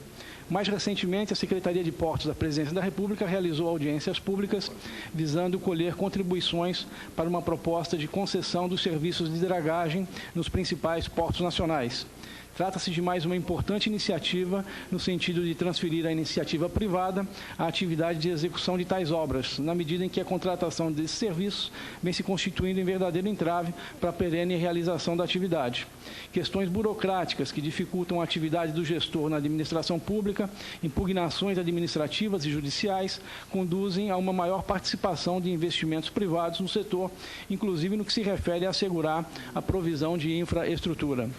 Mais recentemente, a Secretaria de Portos da Presidência da República realizou audiências públicas visando colher contribuições para uma proposta de concessão dos serviços de dragagem nos principais portos nacionais. Trata-se de mais uma importante iniciativa no sentido de transferir à iniciativa privada a atividade de execução de tais obras, na medida em que a contratação desses serviços vem se constituindo em verdadeiro entrave para a perene realização da atividade. Questões burocráticas que dificultam a atividade do gestor na administração pública, impugnações administrativas e judiciais, conduzem a uma maior participação de investimentos privados no setor, inclusive no que se refere a assegurar a provisão de infraestrutura.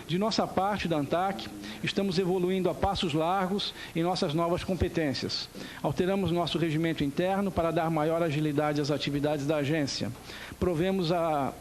De nossa parte, da ANTAC, estamos evoluindo a passos largos em nossas novas competências. Alteramos nosso regimento interno para dar maior agilidade às atividades da agência. Promovemos a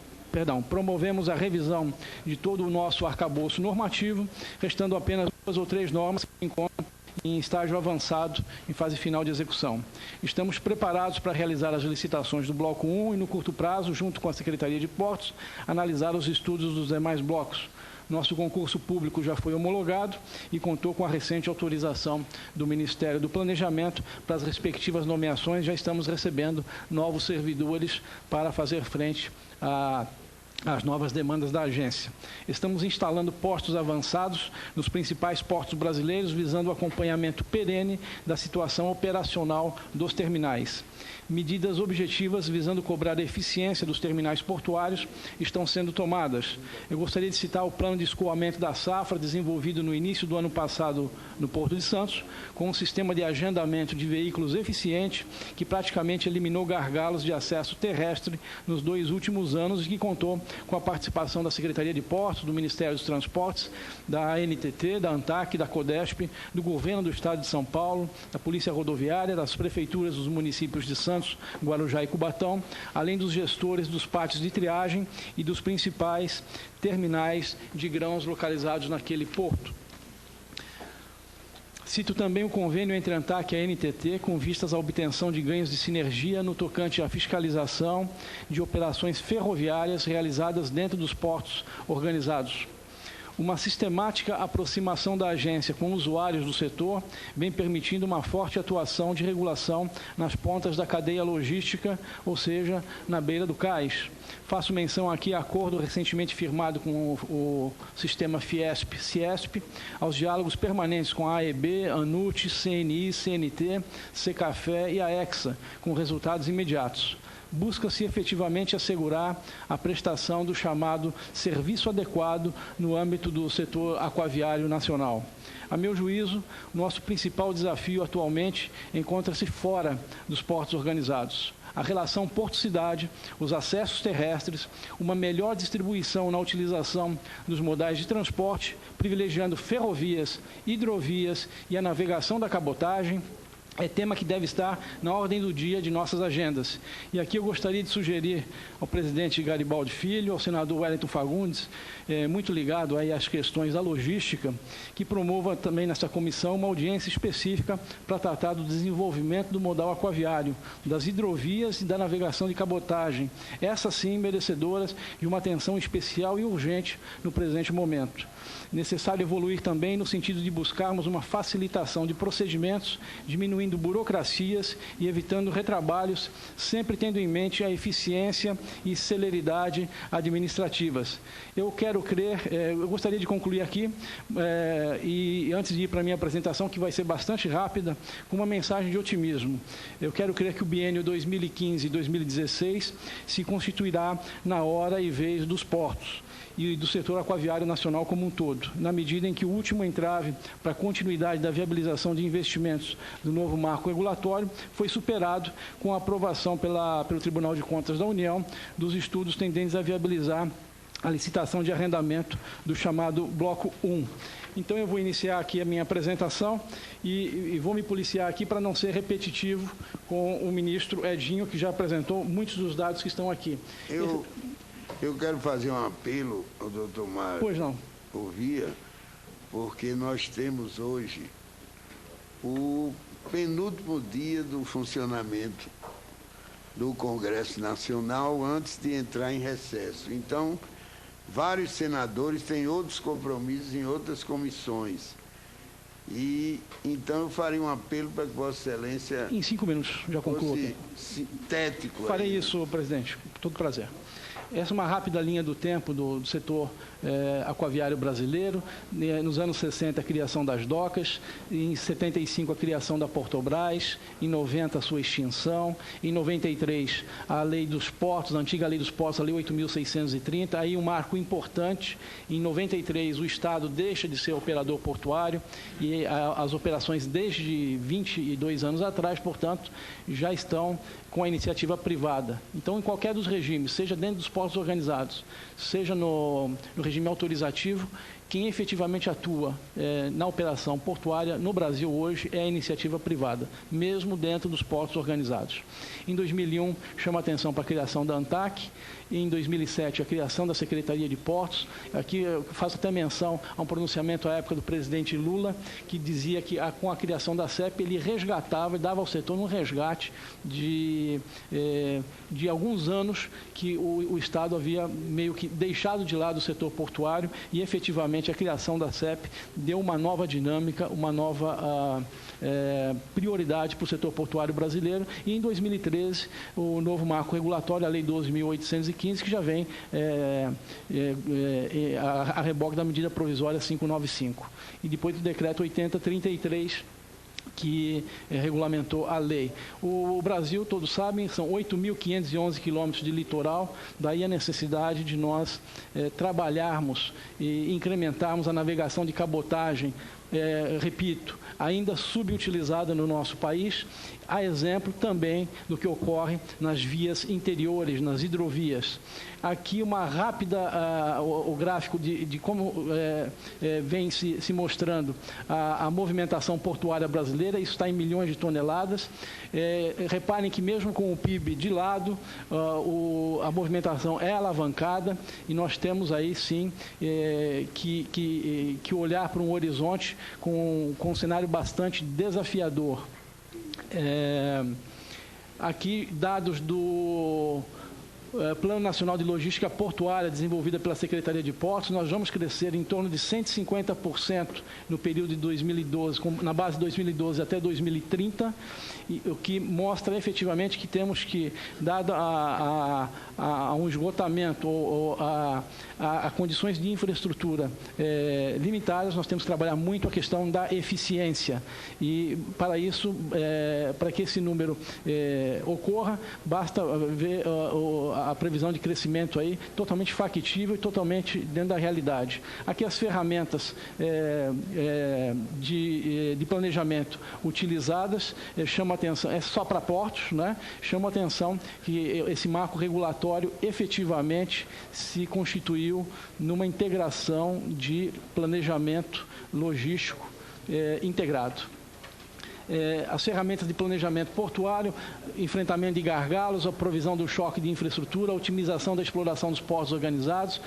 revisão de todo o nosso arcabouço normativo, restando apenas 2 ou 3 normas que encontram em estágio avançado, em fase final de execução. Estamos preparados para realizar as licitações do Bloco 1 e, no curto prazo, junto com a Secretaria de Portos, analisar os estudos dos demais blocos. Nosso concurso público já foi homologado e contou com a recente autorização do Ministério do Planejamento para as respectivas nomeações. Já estamos recebendo novos servidores para fazer frente às novas demandas da agência. Estamos instalando postos avançados nos principais portos brasileiros, visando o acompanhamento perene da situação operacional dos terminais. Medidas objetivas visando cobrar a eficiência dos terminais portuários estão sendo tomadas. Eu gostaria de citar o plano de escoamento da safra, desenvolvido no início do ano passado no Porto de Santos, com um sistema de agendamento de veículos eficiente, que praticamente eliminou gargalos de acesso terrestre nos 2 últimos anos e que contou com a participação da Secretaria de Portos, do Ministério dos Transportes, da ANTT, da ANTAC, da CODESP, do Governo do Estado de São Paulo, da Polícia Rodoviária, das prefeituras dos municípios de Santos, Guarujá e Cubatão, além dos gestores dos pátios de triagem e dos principais terminais de grãos localizados naquele porto. Cito também o convênio entre a ANTAC e a ANTT com vistas à obtenção de ganhos de sinergia no tocante à fiscalização de operações ferroviárias realizadas dentro dos portos organizados. Uma sistemática aproximação da agência com usuários do setor vem permitindo uma forte atuação de regulação nas pontas da cadeia logística, ou seja, na beira do cais. Faço menção aqui a acordo recentemente firmado com o sistema Fiesp-Ciesp, aos diálogos permanentes com a AEB, ANUT, CNI, CNT, Secafé e a EXA, com resultados imediatos. Busca-se efetivamente assegurar a prestação do chamado serviço adequado no âmbito do setor aquaviário nacional. A meu juízo, nosso principal desafio atualmente encontra-se fora dos portos organizados. A relação porto-cidade, os acessos terrestres, uma melhor distribuição na utilização dos modais de transporte, privilegiando ferrovias, hidrovias e a navegação da cabotagem, é tema que deve estar na ordem do dia de nossas agendas. E aqui eu gostaria de sugerir ao presidente Garibaldi Filho, ao senador Wellington Fagundes, muito ligado aí às questões da logística, que promova também nessa comissão uma audiência específica para tratar do desenvolvimento do modal aquaviário, das hidrovias e da navegação de cabotagem, essas sim merecedoras de uma atenção especial e urgente no presente momento. Necessário evoluir também no sentido de buscarmos uma facilitação de procedimentos, diminuindo diminuindo burocracias e evitando retrabalhos, sempre tendo em mente a eficiência e celeridade administrativas. Eu quero crer, eu gostaria de concluir aqui, e antes de ir para a minha apresentação, que vai ser bastante rápida, com uma mensagem de otimismo. Eu quero crer que o biênio 2015-2016 se constituirá na hora e vez dos portos e do setor aquaviário nacional como um todo, na medida em que o último entrave para a continuidade da viabilização de investimentos do novo marco regulatório foi superado com a aprovação pelo Tribunal de Contas da União dos estudos tendentes a viabilizar a licitação de arrendamento do chamado Bloco 1. Então, eu vou iniciar aqui a minha apresentação e vou me policiar aqui para não ser repetitivo com o ministro Edinho, que já apresentou muitos dos dados que estão aqui. Eu quero fazer um apelo ao doutor Mário Povia, porque nós temos hoje o penúltimo dia do funcionamento do Congresso Nacional antes de entrar em recesso. Então, vários senadores têm outros compromissos em outras comissões. E então eu faria um apelo para que Vossa Excelência... Em 5 minutos, já concluo. Sintético. Farei isso, presidente, com todo prazer. Essa é uma rápida linha do tempo do setor aquaviário brasileiro. Nos anos 60, a criação das docas, em 75, a criação da Portobras, em 90, a sua extinção, em 93, a lei dos portos, a antiga lei dos portos, a lei 8.630, aí um marco importante. Em 93, o Estado deixa de ser operador portuário e as operações desde 22 anos atrás, portanto, já estão com a iniciativa privada. Então, em qualquer dos regimes, seja dentro dos portos organizados, seja no regime autorizativo, quem efetivamente atua na operação portuária no Brasil hoje é a iniciativa privada, mesmo dentro dos portos organizados. Em 2001, chama a atenção para a criação da ANTAC. Em 2007, a criação da Secretaria de Portos. Aqui eu faço até menção a um pronunciamento à época do presidente Lula, que dizia que com a criação da CEP ele resgatava e dava ao setor um resgate de alguns anos que o Estado havia meio que deixado de lado o setor portuário, e efetivamente a criação da CEP deu uma nova dinâmica, uma nova prioridade para o setor portuário brasileiro. E em 2013, o novo marco regulatório, a Lei 12.815, que já vem a reboque da medida provisória 595. E depois do decreto 8033, que regulamentou a lei. O Brasil, todos sabem, são 8.511 quilômetros de litoral, daí a necessidade de nós trabalharmos e incrementarmos a navegação de cabotagem, repito, ainda subutilizada no nosso país, a exemplo também do que ocorre nas vias interiores, nas hidrovias. Aqui uma rápida, o gráfico de como vem se mostrando a movimentação portuária brasileira. Isso está em milhões de toneladas. Reparem que mesmo com o PIB de lado, a movimentação é alavancada, e nós temos aí sim que olhar para um horizonte com um cenário bastante desafiador. Aqui dados do Plano Nacional de Logística Portuária, desenvolvida pela Secretaria de Portos. Nós vamos crescer em torno de 150% no período de 2012, na base de 2012 até 2030, o que mostra efetivamente que temos que, dado a um esgotamento ou a condições de infraestrutura limitadas, nós temos que trabalhar muito a questão da eficiência. E, para isso, para que esse número ocorra, basta ver a previsão de crescimento aí totalmente factível e totalmente dentro da realidade. Aqui as ferramentas de planejamento utilizadas chamam a atenção, é só para portos, né? Chama a atenção que esse marco regulatório efetivamente se constituiu numa integração de planejamento logístico integrado. As ferramentas de planejamento portuário, enfrentamento de gargalos, a provisão do choque de infraestrutura, a otimização da exploração dos portos organizados,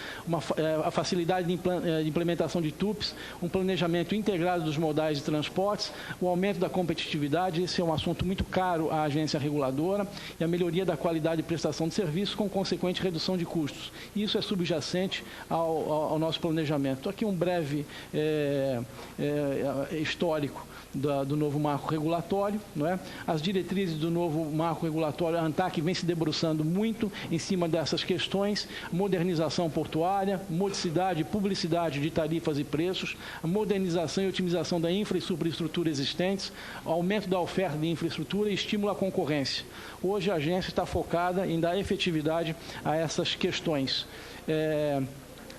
a facilidade de implementação de TUPs, um planejamento integrado dos modais de transportes, o aumento da competitividade. Esse é um assunto muito caro à agência reguladora, e a melhoria da qualidade de prestação de serviço com consequente redução de custos. Isso é subjacente ao nosso planejamento. Aqui um breve histórico do novo marco marco regulatório, não é? As diretrizes do novo marco regulatório, a ANTAC vem se debruçando muito em cima dessas questões: modernização portuária, modicidade e publicidade de tarifas e preços, a modernização e otimização da infra e superestrutura existentes, aumento da oferta de infraestrutura e estímulo à concorrência. Hoje a agência está focada em dar efetividade a essas questões.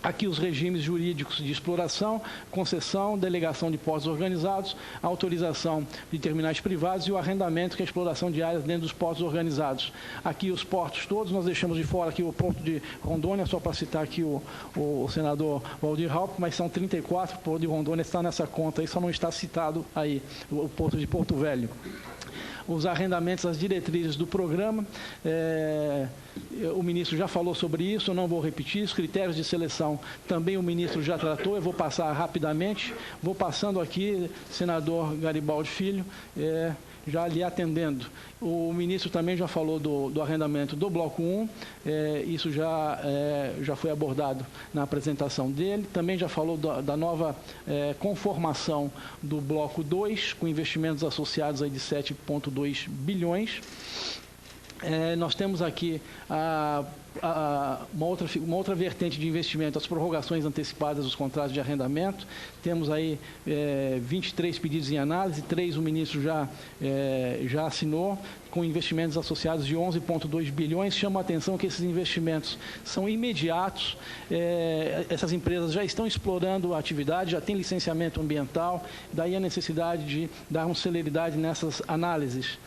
Aqui os regimes jurídicos de exploração, concessão, delegação de portos organizados, autorização de terminais privados e o arrendamento, que é a exploração de áreas dentro dos portos organizados. Aqui os portos todos, nós deixamos de fora aqui o porto de Rondônia, só para citar aqui o senador Waldir Haupt, mas são 34, o porto de Rondônia está nessa conta aí, só não está citado aí o porto de Porto Velho. Os arrendamentos, as diretrizes do programa, o ministro já falou sobre isso, eu não vou repetir. Os critérios de seleção também o ministro já tratou, eu vou passar rapidamente. Vou passando aqui, senador Garibaldi Filho, já lhe atendendo. O ministro também já falou do arrendamento do Bloco 1, isso já foi abordado na apresentação dele. Também já falou da nova conformação do Bloco 2, com investimentos associados aí de 7,2 bilhões. Nós temos aqui uma outra vertente de investimento, as prorrogações antecipadas dos contratos de arrendamento. Temos aí 23 pedidos em análise, 3 o ministro já assinou, com investimentos associados de 11,2 bilhões. Chama a atenção que esses investimentos são imediatos, essas empresas já estão explorando a atividade, já tem licenciamento ambiental, daí a necessidade de darmos celeridade nessas análises.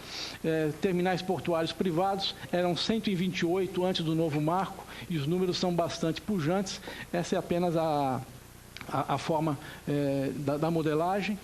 Terminais portuários privados eram 128 antes do novo marco, e os números são bastante pujantes. Essa é apenas a forma da modelagem.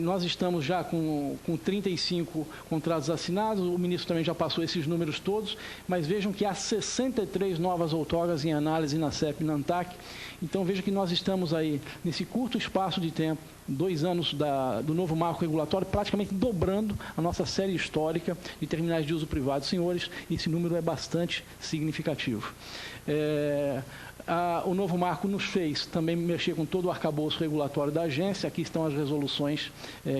Nós estamos já com 35 contratos assinados, o ministro também já passou esses números todos, mas vejam que há 63 novas outorgas em análise na CEP e na ANTAC. Então vejam que nós estamos aí, nesse curto espaço de tempo, 2 anos do novo marco regulatório, praticamente dobrando a nossa série histórica de terminais de uso privado. Senhores, esse número é bastante significativo. O novo marco nos fez também mexer com todo o arcabouço regulatório da agência. Aqui estão as resoluções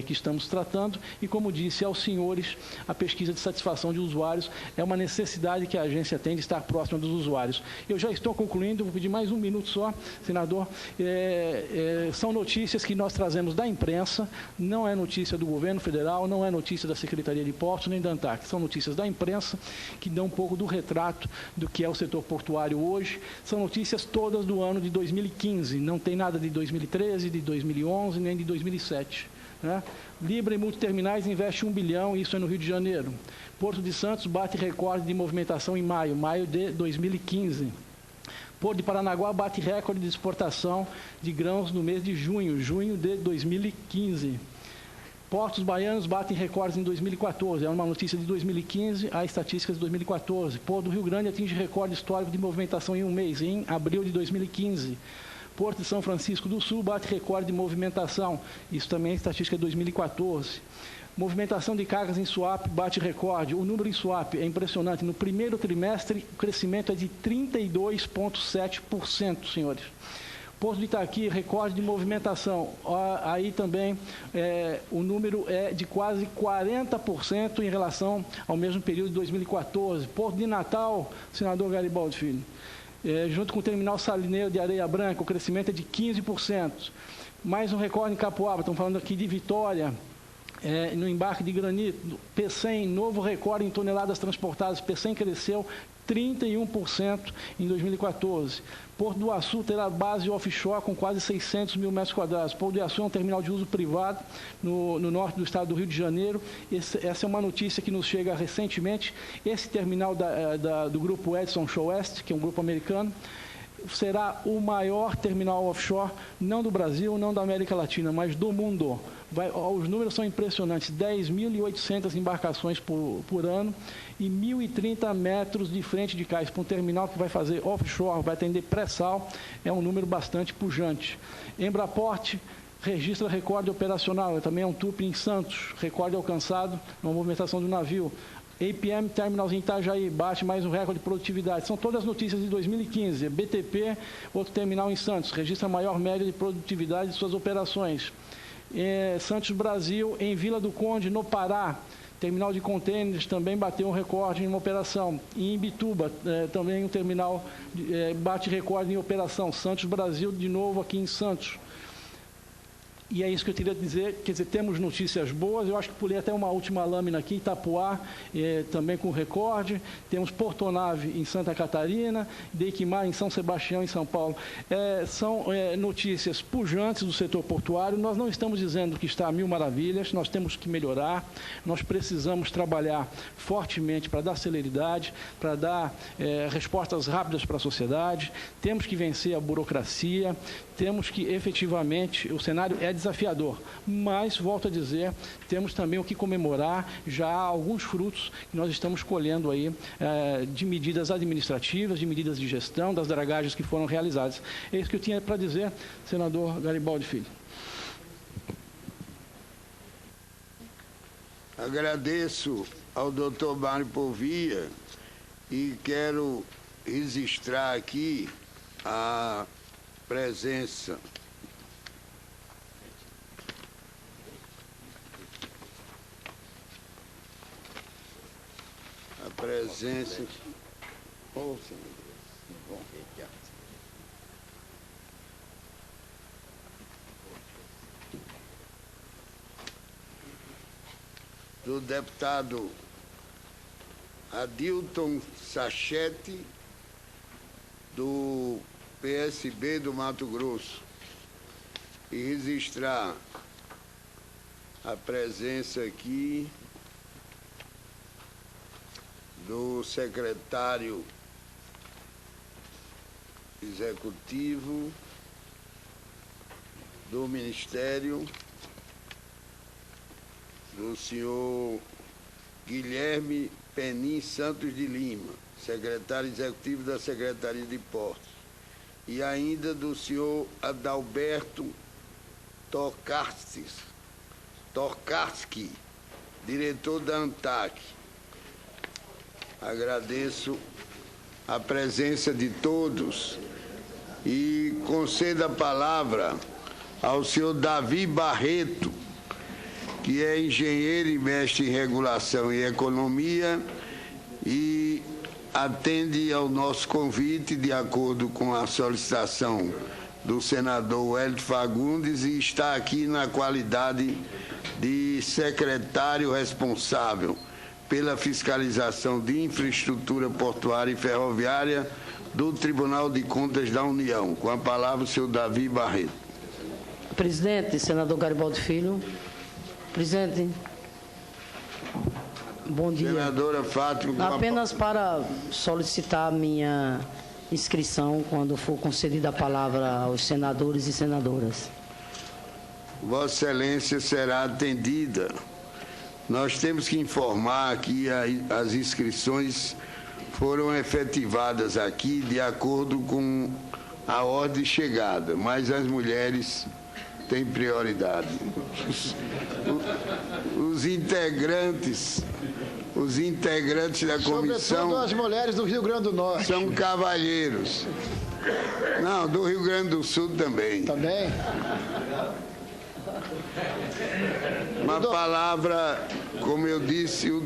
que estamos tratando. E, como disse aos senhores, a pesquisa de satisfação de usuários é uma necessidade que a agência tem de estar próxima dos usuários. Eu já estou concluindo, vou pedir mais um minuto só, senador. São notícias que nós trazemos da imprensa, não é notícia do governo federal, não é notícia da Secretaria de Portos nem da ANTAC. São notícias da imprensa que dão um pouco do retrato do que é o setor portuário hoje. São notícias todas do ano de 2015, não tem nada de 2013, de 2011, nem de 2007. Né? Libra e Multiterminais investe 1 bilhão, isso é no Rio de Janeiro. Porto de Santos bate recorde de movimentação em maio de 2015. Porto de Paranaguá bate recorde de exportação de grãos no mês de junho de 2015. Portos baianos batem recordes em 2014, é uma notícia de 2015, há estatísticas de 2014. Porto do Rio Grande atinge recorde histórico de movimentação em um mês, em abril de 2015. Porto de São Francisco do Sul bate recorde de movimentação, isso também é estatística de 2014. Movimentação de cargas em Suape bate recorde. O número em Suape é impressionante. No primeiro trimestre, o crescimento é de 32,7%, senhores. Porto de Itaqui, recorde de movimentação. Aí também o número é de quase 40% em relação ao mesmo período de 2014. Porto de Natal, senador Garibaldi Filho, junto com o terminal salineiro de Areia Branca, o crescimento é de 15%. Mais um recorde em Capoaba, estamos falando aqui de Vitória, no embarque de granito. Pecém, novo recorde em toneladas transportadas. Pecém cresceu 31% em 2014. Porto do Açu terá base offshore com quase 600 mil metros quadrados. Porto do Açu é um terminal de uso privado no norte do estado do Rio de Janeiro. Essa é uma notícia que nos chega recentemente. Esse terminal do grupo Edson Show West, que é um grupo americano, será o maior terminal offshore, não do Brasil, não da América Latina, mas do mundo. Os números são impressionantes, 10.800 embarcações por ano e 1.030 metros de frente de cais para um terminal que vai fazer offshore, vai atender pré-sal, é um número bastante pujante. Embraport registra recorde operacional, também é um tupi em Santos, recorde alcançado na movimentação do navio. APM Terminals em Itajaí, bate mais um recorde de produtividade. São todas notícias de 2015. BTP, outro terminal em Santos, registra a maior média de produtividade de suas operações. Santos Brasil, em Vila do Conde, no Pará, terminal de contêineres também bateu um recorde em uma operação. E em Imbituba, também um terminal bate recorde em operação. Santos Brasil, de novo aqui em Santos. E é isso que eu queria dizer, quer dizer, temos notícias boas, eu acho que pulei até uma última lâmina aqui, Itapuá, também com recorde, temos Portonave em Santa Catarina, Deiquimar em São Sebastião, em São Paulo. São notícias pujantes do setor portuário, nós não estamos dizendo que está a mil maravilhas, nós temos que melhorar, nós precisamos trabalhar fortemente para dar celeridade, para dar respostas rápidas para a sociedade, temos que vencer a burocracia, temos que efetivamente, o cenário é desafiador, mas, volto a dizer, temos também o que comemorar, já há alguns frutos que nós estamos colhendo aí de medidas administrativas, de medidas de gestão, das dragagens que foram realizadas. É isso que eu tinha para dizer, senador Garibaldi Filho. Agradeço ao doutor Mário Povia e quero registrar aqui a presença do deputado Adilton Sachete, do PSB do Mato Grosso, e registrar a presença aqui do secretário executivo do Ministério, do senhor Guilherme Penin Santos de Lima, secretário executivo da Secretaria de Portos, e ainda do senhor Adalberto Tokarski, diretor da ANTAC. Agradeço a presença de todos e concedo a palavra ao senhor Davi Barreto, que é engenheiro e mestre em regulação e economia e atende ao nosso convite de acordo com a solicitação do senador Wellington Fagundes e está aqui na qualidade de secretário responsável pela fiscalização de infraestrutura portuária e ferroviária do Tribunal de Contas da União. Com a palavra, o senhor Davi Barreto. Presidente, senador Garibaldi Filho. Presidente, bom dia. Senadora Fátima. Apenas para solicitar minha inscrição quando for concedida a palavra aos senadores e senadoras. Vossa Excelência será atendida. Nós temos que informar que as inscrições foram efetivadas aqui de acordo com a ordem de chegada, mas as mulheres têm prioridade. Os integrantes da comissão... Sobretudo as mulheres do Rio Grande do Norte. São cavalheiros. Não, do Rio Grande do Sul também. Também? Uma palavra, como eu disse, o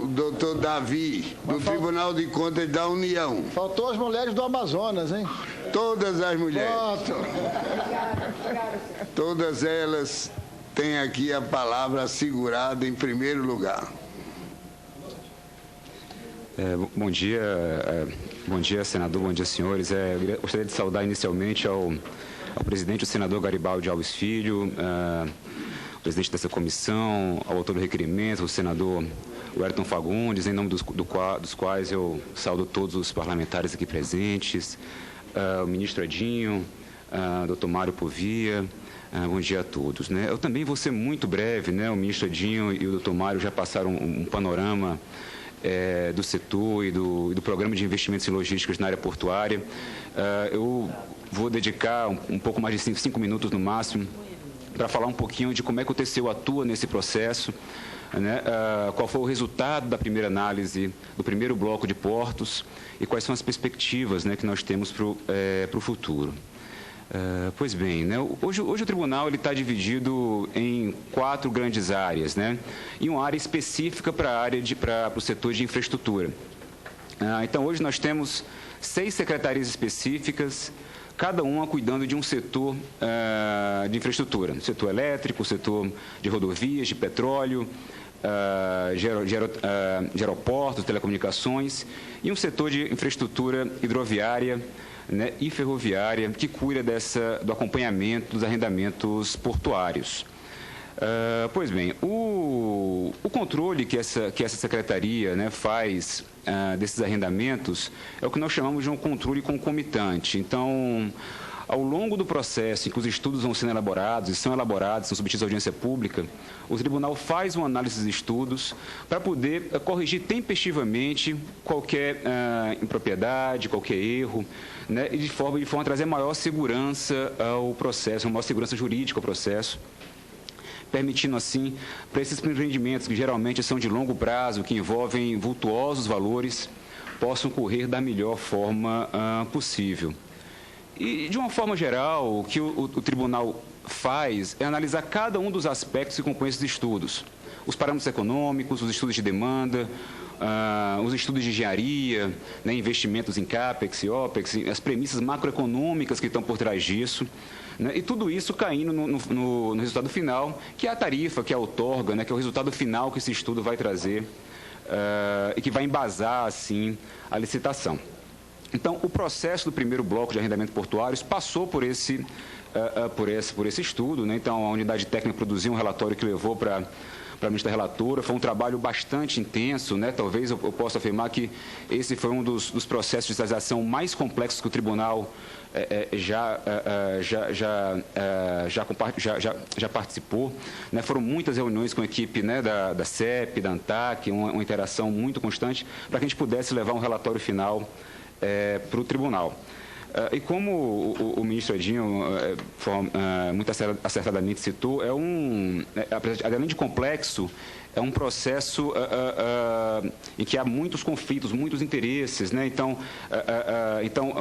doutor Davi, do Tribunal de Contas da União. Faltou as mulheres do Amazonas, hein? Todas as mulheres. Pronto. Todas elas têm aqui a palavra assegurada em primeiro lugar. Bom dia, senador, bom dia, senhores. Eu gostaria de saudar inicialmente ao presidente, o senador Garibaldi Alves Filho, o presidente dessa comissão, ao autor do requerimento, o senador Wellington Fagundes, em nome dos quais eu saudo todos os parlamentares aqui presentes, o ministro Edinho, doutor Mário Povia, bom dia a todos. Eu também vou ser muito breve, o ministro Edinho e o doutor Mário já passaram um panorama do setor e do programa de investimentos em logísticas na área portuária. Eu vou dedicar um pouco mais de 5 minutos no máximo para falar um pouquinho de como é que o TCU atua nesse processo, qual foi o resultado da primeira análise do primeiro bloco de portos e quais são as perspectivas que nós temos para o futuro. Pois bem, né, hoje o tribunal está dividido em 4 grandes áreas, né, e uma área específica para o setor de infraestrutura. Então, hoje nós temos 6 secretarias específicas, cada uma cuidando de um setor de infraestrutura, setor elétrico, setor de rodovias, de petróleo, de aeroportos, telecomunicações, e um setor de infraestrutura hidroviária, né, e ferroviária, que cuida do acompanhamento dos arrendamentos portuários. Pois bem, o controle que essa secretaria, né, faz desses arrendamentos é o que nós chamamos de um controle concomitante. Então, ao longo do processo em que os estudos vão sendo elaborados, são submetidos à audiência pública, o tribunal faz uma análise dos estudos para poder corrigir tempestivamente qualquer impropriedade, qualquer erro, né, e de forma a trazer maior segurança ao processo, maior segurança jurídica ao processo, permitindo assim, para esses empreendimentos que geralmente são de longo prazo, que envolvem vultuosos valores, possam correr da melhor forma possível. E, de uma forma geral, o que o tribunal faz é analisar cada um dos aspectos que compõem esses estudos. Os parâmetros econômicos, os estudos de demanda, os estudos de engenharia, né, investimentos em CAPEX e OPEX, as premissas macroeconômicas que estão por trás disso, né, e tudo isso caindo no resultado final, que é a tarifa, que é a outorga, né, que é o resultado final que esse estudo vai trazer e que vai embasar, assim, a licitação. Então, o processo do primeiro bloco de arrendamento portuários passou por esse estudo, né? Então, a unidade técnica produziu um relatório que levou para a ministra relatora. Foi um trabalho bastante intenso, né? Talvez eu possa afirmar que esse foi um dos processos de licitação mais complexos que o tribunal já participou, né? Foram muitas reuniões com a equipe, né, da CEP, da ANTAC, uma interação muito constante para que a gente pudesse levar um relatório final para o tribunal. E como o ministro Edinho muito acertadamente citou, além de complexo, é um processo em que há muitos conflitos, muitos interesses, né? Então,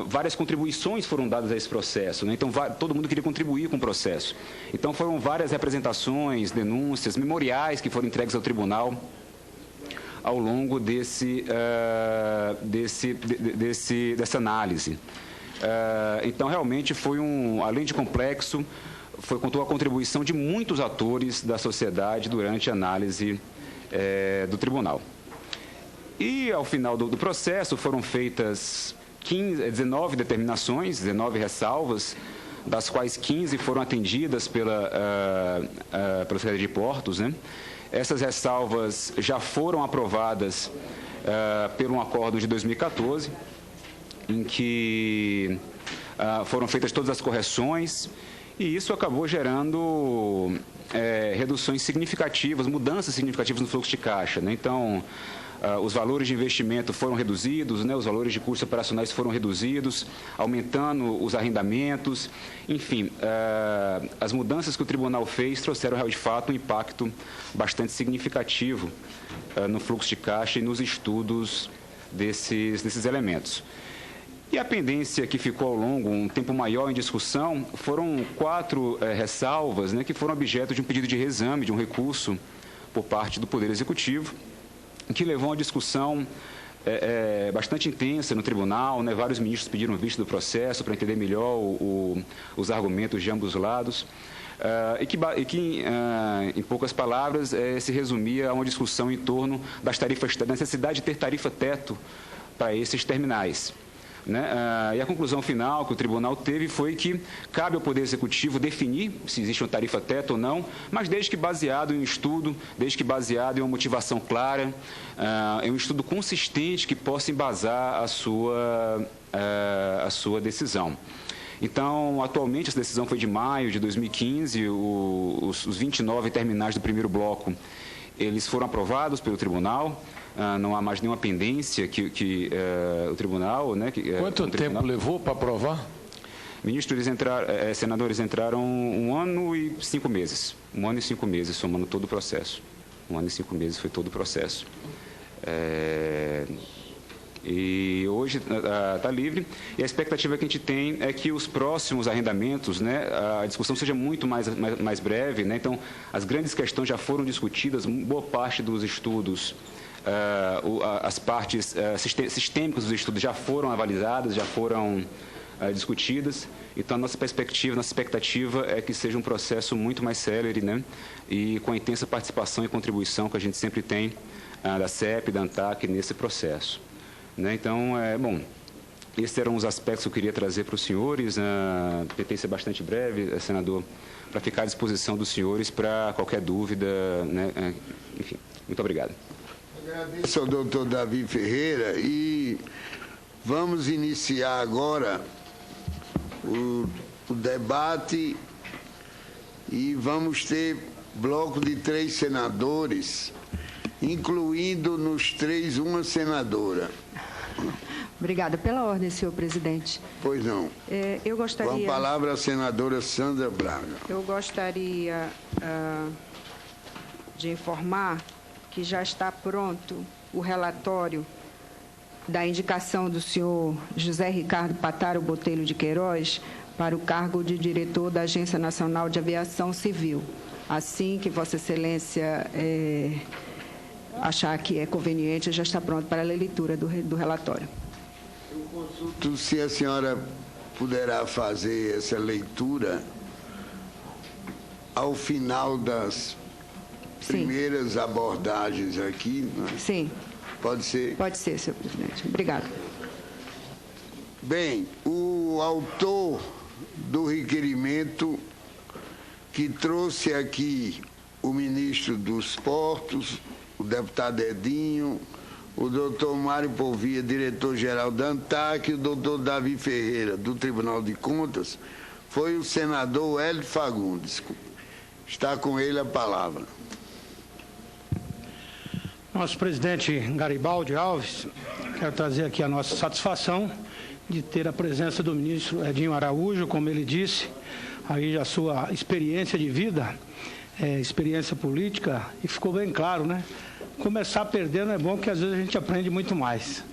várias contribuições foram dadas a esse processo, né? Então, todo mundo queria contribuir com o processo. Então, foram várias representações, denúncias, memoriais que foram entregues ao tribunal ao longo dessa análise. Então, realmente, além de complexo, contou a contribuição de muitos atores da sociedade durante a análise do tribunal. E, ao final do processo, foram feitas 19 determinações, 19 ressalvas, das quais 15 foram atendidas pela Secretaria de Portos, né? Essas ressalvas já foram aprovadas por um acordo de 2014, em que foram feitas todas as correções, e isso acabou gerando reduções significativas, mudanças significativas no fluxo de caixa, né? Então, os valores de investimento foram reduzidos, né? Os valores de custos operacionais foram reduzidos, aumentando os arrendamentos. Enfim, as mudanças que o tribunal fez trouxeram, de fato, um impacto bastante significativo no fluxo de caixa e nos estudos desses elementos. E a pendência que ficou ao longo, um tempo maior em discussão, foram 4 ressalvas, né, que foram objeto de um pedido de reexame, de um recurso por parte do Poder Executivo, que levou a uma discussão bastante intensa no tribunal, né? Vários ministros pediram vista do processo para entender melhor os argumentos de ambos os lados, e que em poucas palavras, se resumia a uma discussão em torno da necessidade de ter tarifa-teto para esses terminais, né? E a conclusão final que o tribunal teve foi que cabe ao Poder Executivo definir se existe uma tarifa-teto ou não, mas desde que baseado em um estudo, desde que baseado em uma motivação clara, em um estudo consistente que possa embasar a sua decisão. Então, atualmente, essa decisão foi de maio de 2015, os 29 terminais do primeiro bloco, eles foram aprovados pelo tribunal. Não há mais nenhuma pendência que o tribunal... Né, Quanto tempo levou para aprovar? Ministro, senadores entraram 1 ano e 5 meses. 1 ano e 5 meses, somando todo o processo. 1 ano e 5 meses foi todo o processo. E hoje está livre, e a expectativa que a gente tem é que os próximos arrendamentos, né, a discussão seja muito mais breve, né? Então, as grandes questões já foram discutidas, boa parte dos estudos, as partes sistêmicas dos estudos já foram avaliadas, já foram discutidas. Então, a nossa expectativa é que seja um processo muito mais célere, né, e com a intensa participação e contribuição que a gente sempre tem da CEP, da ANTAC nesse processo. Então, bom, esses eram os aspectos que eu queria trazer para os senhores. Tentei ser bastante breve, senador, para ficar à disposição dos senhores para qualquer dúvida, né? Enfim, muito obrigado. Agradeço ao doutor Davi Ferreira e vamos iniciar agora o debate e vamos ter bloco de 3 senadores, incluindo nos 3 uma senadora. Obrigada pela ordem, senhor presidente. Pois não. Eu gostaria... Com a palavra a senadora Sandra Braga. Eu gostaria de informar que já está pronto o relatório da indicação do senhor José Ricardo Pataro Botelho de Queiroz para o cargo de diretor da Agência Nacional de Aviação Civil. Assim que Vossa Excelência achar que é conveniente, já está pronto para a leitura do relatório. Eu consulto se a senhora poderá fazer essa leitura ao final das primeiras abordagens aqui. Não é? Sim. Pode ser? Pode ser, senhor presidente. Obrigado. Bem, o autor do requerimento que trouxe aqui o ministro dos Portos, o deputado Edinho, o doutor Mário Povia, diretor-geral da ANTAC, e o doutor Davi Ferreira, do Tribunal de Contas, foi o senador Hélio Fagundes. Está com ele a palavra. Nosso presidente Garibaldi Alves, quero trazer aqui a nossa satisfação de ter a presença do ministro Edinho Araújo, como ele disse, aí a sua experiência de vida, experiência política, e ficou bem claro, né? Começar perdendo é bom, porque às vezes a gente aprende muito mais.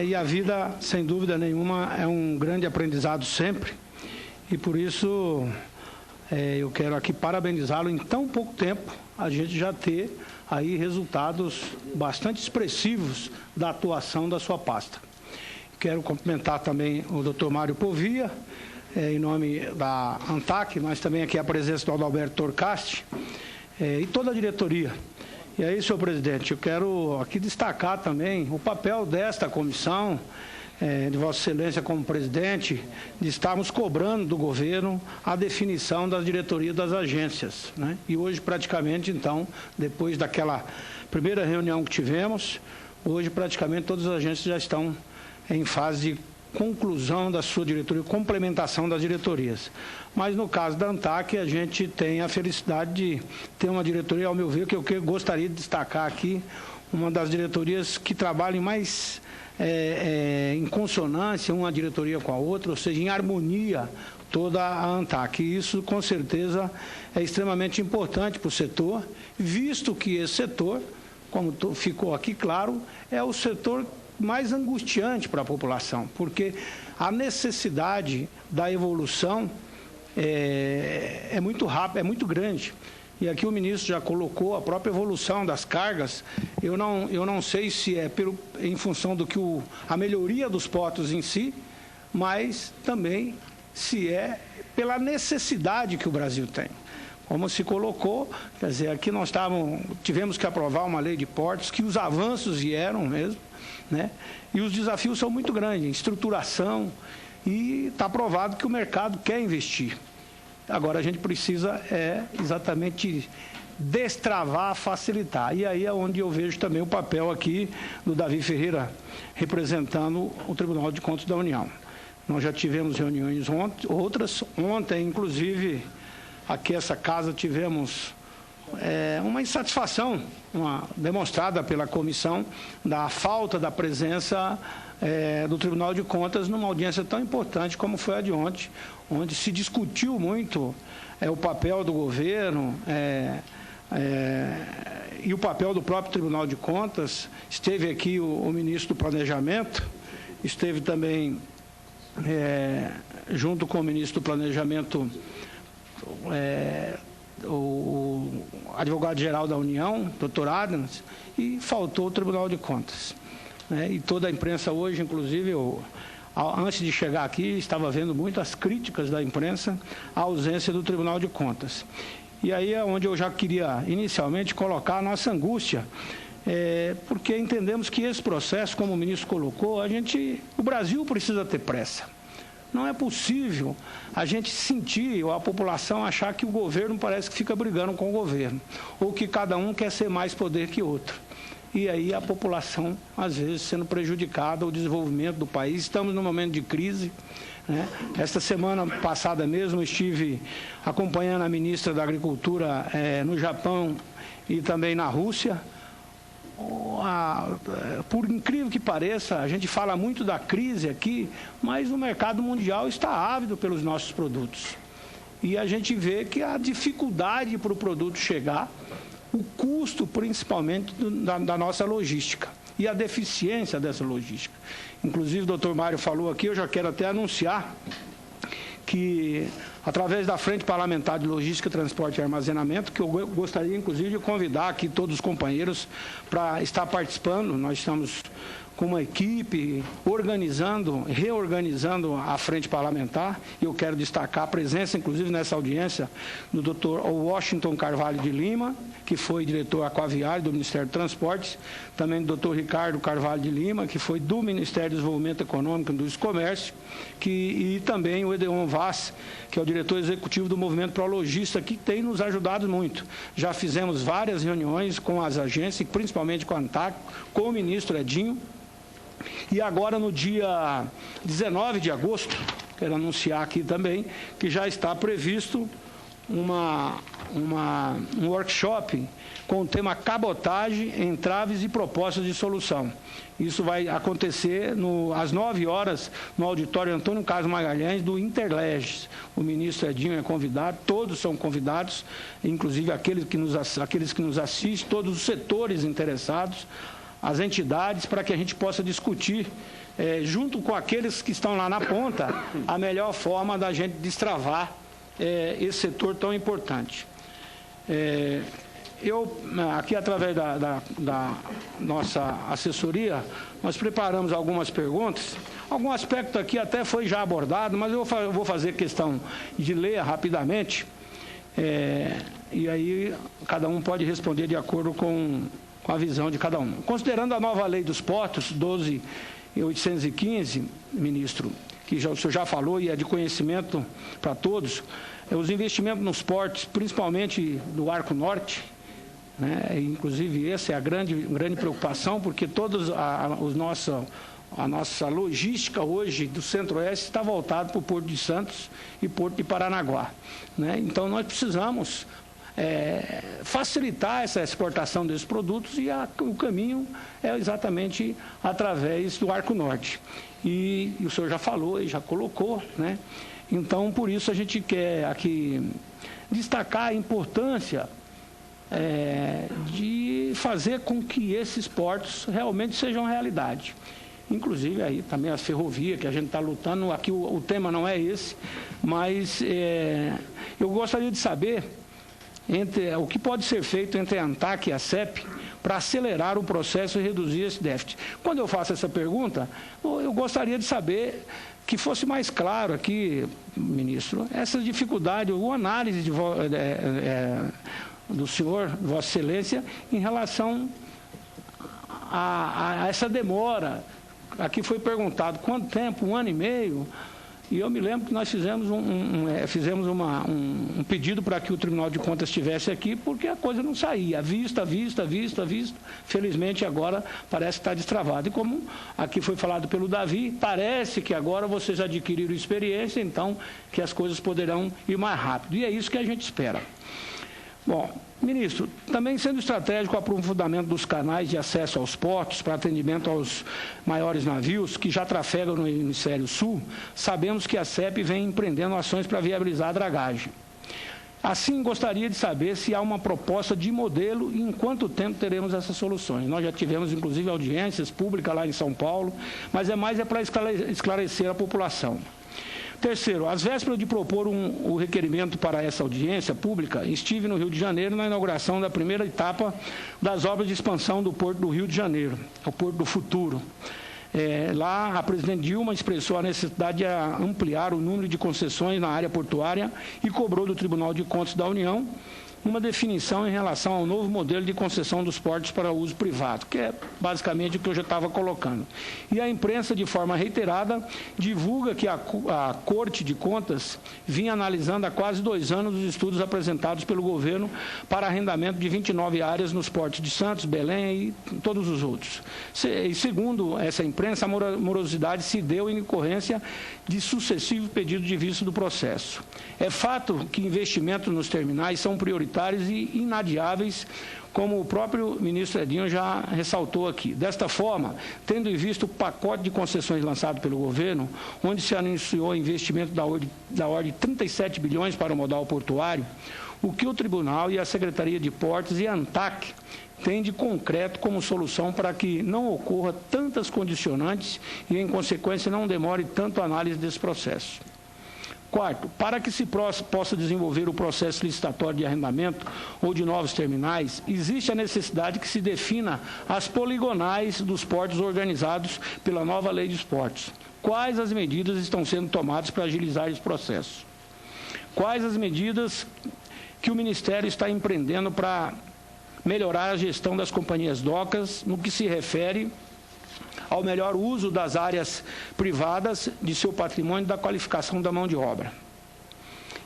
E a vida, sem dúvida nenhuma, é um grande aprendizado sempre, e por isso eu quero aqui parabenizá-lo. Em tão pouco tempo, a gente já ter aí resultados bastante expressivos da atuação da sua pasta. Quero cumprimentar também o doutor Mário Povia, em nome da ANTAC, mas também aqui a presença do Adalberto Torcasti e toda a diretoria. E aí, senhor presidente, eu quero aqui destacar também o papel desta comissão, de Vossa Excelência como presidente, de estarmos cobrando do governo a definição das diretorias das agências, né? E hoje, praticamente, então, depois daquela primeira reunião que tivemos, hoje, praticamente, todas as agências já estão em fase de conclusão da sua diretoria, complementação das diretorias. Mas, no caso da ANTAC, a gente tem a felicidade de ter uma diretoria, ao meu ver, que eu gostaria de destacar aqui, uma das diretorias que trabalhem mais em consonância uma diretoria com a outra, ou seja, em harmonia toda a ANTAC. E isso, com certeza, é extremamente importante para o setor, visto que esse setor, como ficou aqui claro, é o setor mais angustiante para a população, porque a necessidade da evolução é muito rápida, é muito grande. E aqui o ministro já colocou a própria evolução das cargas. Eu não sei se é em função do que a melhoria dos portos em si, mas também se é pela necessidade que o Brasil tem. Como se colocou, quer dizer, aqui nós tivemos que aprovar uma lei de portos, que os avanços vieram mesmo, né? E os desafios são muito grandes, estruturação, e está provado que o mercado quer investir. Agora, a gente precisa exatamente destravar, facilitar. E aí é onde eu vejo também o papel aqui do Davi Ferreira, representando o Tribunal de Contas da União. Nós já tivemos reuniões ontem, inclusive, aqui essa casa tivemos uma insatisfação demonstrada pela comissão da falta da presença do Tribunal de Contas numa audiência tão importante como foi a de ontem, onde se discutiu muito o papel do governo, e o papel do próprio Tribunal de Contas. Esteve aqui o ministro do Planejamento, esteve também, junto com o ministro do Planejamento, o advogado-geral da União, doutor Adams, e faltou o Tribunal de Contas. E toda a imprensa hoje, inclusive, antes de chegar aqui, estava vendo muitas críticas da imprensa à ausência do Tribunal de Contas. E aí é onde eu já queria, inicialmente, colocar a nossa angústia, porque entendemos que esse processo, como o ministro colocou, o Brasil precisa ter pressa. Não é possível a gente sentir, ou a população achar que o governo parece que fica brigando com o governo, ou que cada um quer ser mais poder que outro. E aí a população, às vezes, sendo prejudicada, o desenvolvimento do país. Estamos num momento de crise. Esta semana passada mesmo estive acompanhando a ministra da Agricultura no Japão e também na Rússia. Por incrível que pareça, a gente fala muito da crise aqui, mas o mercado mundial está ávido pelos nossos produtos. E a gente vê que a dificuldade para o produto chegar, o custo principalmente da nossa logística e a deficiência dessa logística. Inclusive, o doutor Mário falou aqui, eu já quero até anunciar que, através da Frente Parlamentar de Logística, Transporte e Armazenamento, que eu gostaria, inclusive, de convidar aqui todos os companheiros para estar participando. Nós estamos com uma equipe reorganizando a Frente Parlamentar. Eu quero destacar a presença, inclusive, nessa audiência, do doutor Washington Carvalho de Lima, que foi diretor aquaviário do Ministério do Transportes, também do doutor Ricardo Carvalho de Lima, que foi do Ministério do Desenvolvimento Econômico e do Comércio, e também o Edeon Vaz, que é o diretor executivo do Movimento Pro Logista, que tem nos ajudado muito. Já fizemos várias reuniões com as agências, principalmente com a ANTAC, com o ministro Edinho. E agora, no dia 19 de agosto, quero anunciar aqui também, que já está previsto um workshop com o tema cabotagem, entraves e propostas de solução. Isso vai acontecer às 9 horas no auditório Antônio Carlos Magalhães do Interleges. O ministro Edinho é convidado, todos são convidados, inclusive aqueles que nos assistem, todos os setores interessados, as entidades, para que a gente possa discutir, junto com aqueles que estão lá na ponta, a melhor forma da gente destravar esse setor tão importante. Aqui, através da nossa assessoria, nós preparamos algumas perguntas. Algum aspecto aqui até foi já abordado, mas eu vou fazer questão de ler rapidamente, e aí cada um pode responder de acordo com a visão de cada um. Considerando a nova lei dos portos, 12.815, ministro, que o senhor já falou e é de conhecimento para todos, os investimentos nos portos, principalmente do Arco Norte, inclusive essa é a grande preocupação, porque a nossa logística hoje do Centro-Oeste está voltada para o Porto de Santos e Porto de Paranaguá. Então, nós precisamos facilitar essa exportação desses produtos e o caminho é exatamente através do Arco Norte. E o senhor já falou e já colocou, Então, por isso, a gente quer aqui destacar a importância de fazer com que esses portos realmente sejam realidade. Inclusive, aí também as ferrovias, que a gente está lutando, aqui o tema não é esse, mas eu gostaria de saber o que pode ser feito entre a ANTAC e a CEP para acelerar o processo e reduzir esse déficit. Quando eu faço essa pergunta, eu gostaria de saber que fosse mais claro aqui, ministro, essa dificuldade, ou análise do senhor, Vossa Excelência, em relação a essa demora. Aqui foi perguntado quanto tempo, 1 ano e meio, e eu me lembro que nós fizemos um pedido para que o Tribunal de Contas estivesse aqui, porque a coisa não saía, vista. Felizmente agora parece que está destravado. E como aqui foi falado pelo Davi, parece que agora vocês adquiriram experiência, então que as coisas poderão ir mais rápido. E é isso que a gente espera. Bom, ministro, também sendo estratégico o aprofundamento dos canais de acesso aos portos para atendimento aos maiores navios que já trafegam no hemisfério sul, sabemos que a CEP vem empreendendo ações para viabilizar a dragagem. Assim, gostaria de saber se há uma proposta de modelo e em quanto tempo teremos essas soluções. Nós já tivemos, inclusive, audiências públicas lá em São Paulo, mas é para esclarecer a população. Terceiro, às vésperas de propor o requerimento para essa audiência pública, estive no Rio de Janeiro na inauguração da primeira etapa das obras de expansão do Porto do Rio de Janeiro, o Porto do Futuro. Lá, a presidente Dilma expressou a necessidade de ampliar o número de concessões na área portuária e cobrou do Tribunal de Contas da União uma definição em relação ao novo modelo de concessão dos portos para uso privado, que é basicamente o que eu já estava colocando. E a imprensa, de forma reiterada, divulga que a Corte de Contas vinha analisando há quase 2 anos os estudos apresentados pelo governo para arrendamento de 29 áreas nos portos de Santos, Belém e todos os outros. E segundo essa imprensa, a morosidade se deu em decorrência de sucessivos pedidos de vista do processo. É fato que investimentos nos terminais são prioritários e inadiáveis, como o próprio ministro Edinho já ressaltou aqui. Desta forma, tendo em vista o pacote de concessões lançado pelo governo, onde se anunciou investimento da ordem de 37 bilhões para o modal portuário, o que o Tribunal e a Secretaria de Portos e a ANTAC têm de concreto como solução para que não ocorra tantas condicionantes e, em consequência, não demore tanto a análise desse processo. Quarto, para que se possa desenvolver o processo licitatório de arrendamento ou de novos terminais, existe a necessidade que se defina as poligonais dos portos organizados pela nova Lei dos Portos. Quais as medidas estão sendo tomadas para agilizar esse processo? Quais as medidas que o Ministério está empreendendo para melhorar a gestão das companhias docas no que se refere ao melhor uso das áreas privadas de seu patrimônio e da qualificação da mão de obra.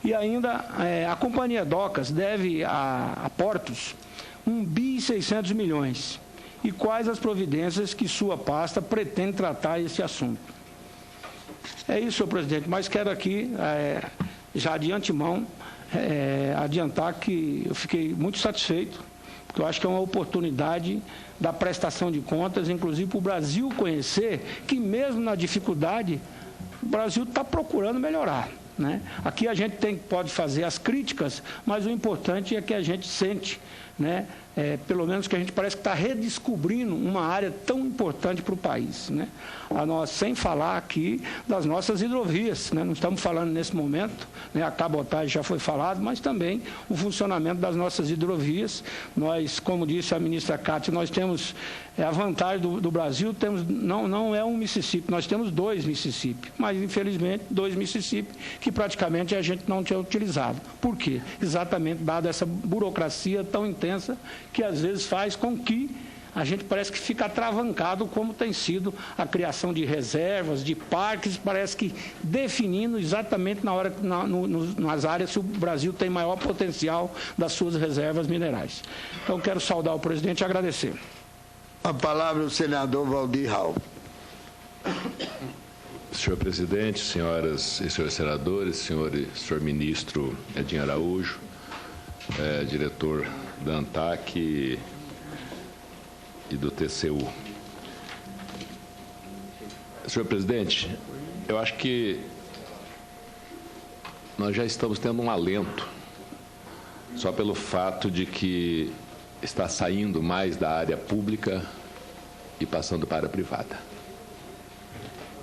E ainda, a Companhia Docas deve a Portos 1,6 bilhões. E quais as providências que sua pasta pretende tratar esse assunto? É isso, senhor presidente, mas quero aqui, já de antemão, adiantar que eu fiquei muito satisfeito, porque eu acho que é uma oportunidade da prestação de contas, inclusive para o Brasil conhecer que mesmo na dificuldade, o Brasil está procurando melhorar, né? Aqui a gente pode fazer as críticas, mas o importante é que a gente sente, né? Pelo menos que a gente parece que está redescobrindo uma área tão importante para o país, né? Sem falar aqui das nossas hidrovias, né? Não estamos falando nesse momento, né? A cabotagem já foi falado, mas também o funcionamento das nossas hidrovias. Nós, como disse a ministra Cátia, nós temos a vantagem do Brasil, não é um Mississippi, nós temos 2 Mississippi, mas infelizmente 2 Mississippi que praticamente a gente não tinha utilizado. Por quê? Exatamente dada essa burocracia tão intensa que às vezes faz com que a gente parece que fica atravancado, como tem sido a criação de reservas, de parques, parece que definindo exatamente nas áreas se o Brasil tem maior potencial das suas reservas minerais. Então, quero saudar o presidente e agradecer. A palavra é o senador Valdir Raul. Senhor presidente, senhoras e senhores senadores, senhor ministro Edinho Araújo, diretor da ANTAC e do TCU. Senhor presidente, eu acho que nós já estamos tendo um alento só pelo fato de que está saindo mais da área pública e passando para a privada.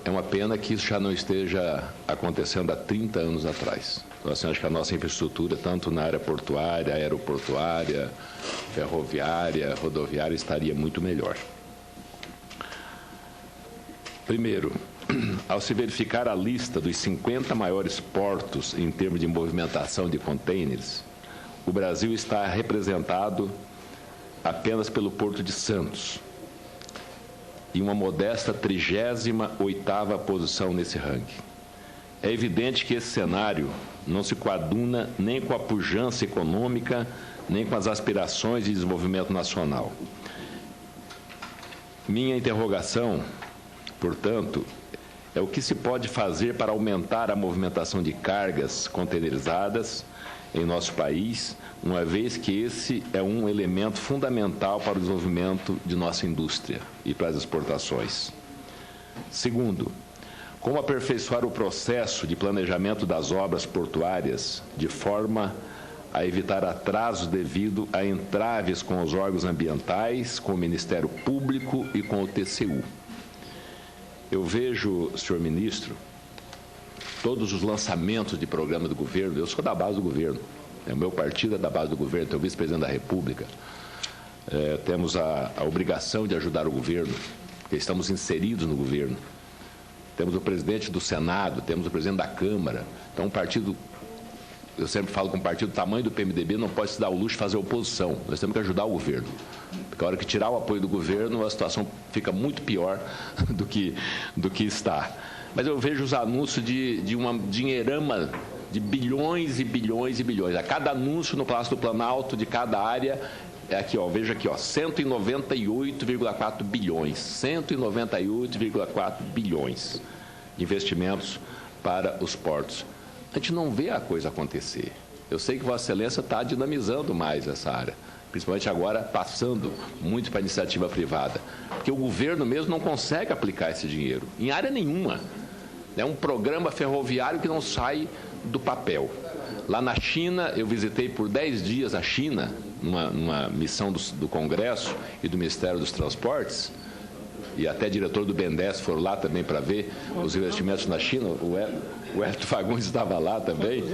É uma pena que isso já não esteja acontecendo há 30 anos atrás. Então, assim, acho que a nossa infraestrutura, tanto na área portuária, aeroportuária, ferroviária, rodoviária, estaria muito melhor. Primeiro, ao se verificar a lista dos 50 maiores portos em termos de movimentação de contêineres, o Brasil está representado apenas pelo Porto de Santos, em uma modesta 38ª posição nesse ranking. É evidente que esse cenário não se coaduna nem com a pujança econômica, nem com as aspirações de desenvolvimento nacional. Minha interrogação, portanto, é o que se pode fazer para aumentar a movimentação de cargas containerizadas em nosso país, uma vez que esse é um elemento fundamental para o desenvolvimento de nossa indústria e para as exportações. Segundo, como aperfeiçoar o processo de planejamento das obras portuárias de forma a evitar atrasos devido a entraves com os órgãos ambientais, com o Ministério Público e com o TCU. Eu vejo, senhor ministro, todos os lançamentos de programa do governo, eu sou da base do governo, o meu partido é da base do governo, tenho o vice-presidente da República, temos a obrigação de ajudar o governo, porque estamos inseridos no governo. Temos o presidente do Senado, temos o presidente da Câmara. Então, um partido, eu sempre falo que um partido do tamanho do PMDB não pode se dar o luxo de fazer oposição. Nós temos que ajudar o governo. Porque a hora que tirar o apoio do governo, a situação fica muito pior do que está. Mas eu vejo os anúncios de uma dinheirama de bilhões e bilhões e bilhões. A cada anúncio no Palácio do Planalto, de cada área, aqui, ó, veja aqui, ó, 198,4 bilhões, 198,4 bilhões de investimentos para os portos. A gente não vê a coisa acontecer. Eu sei que Vossa Excelência está dinamizando mais essa área, principalmente agora passando muito para a iniciativa privada, porque o governo mesmo não consegue aplicar esse dinheiro, em área nenhuma. É um programa ferroviário que não sai do papel. Lá na China, eu visitei por 10 dias a China, numa missão do Congresso e do Ministério dos Transportes, e até diretor do BNDES foram lá também para ver os investimentos na China. O Hélito Fagundes estava lá também.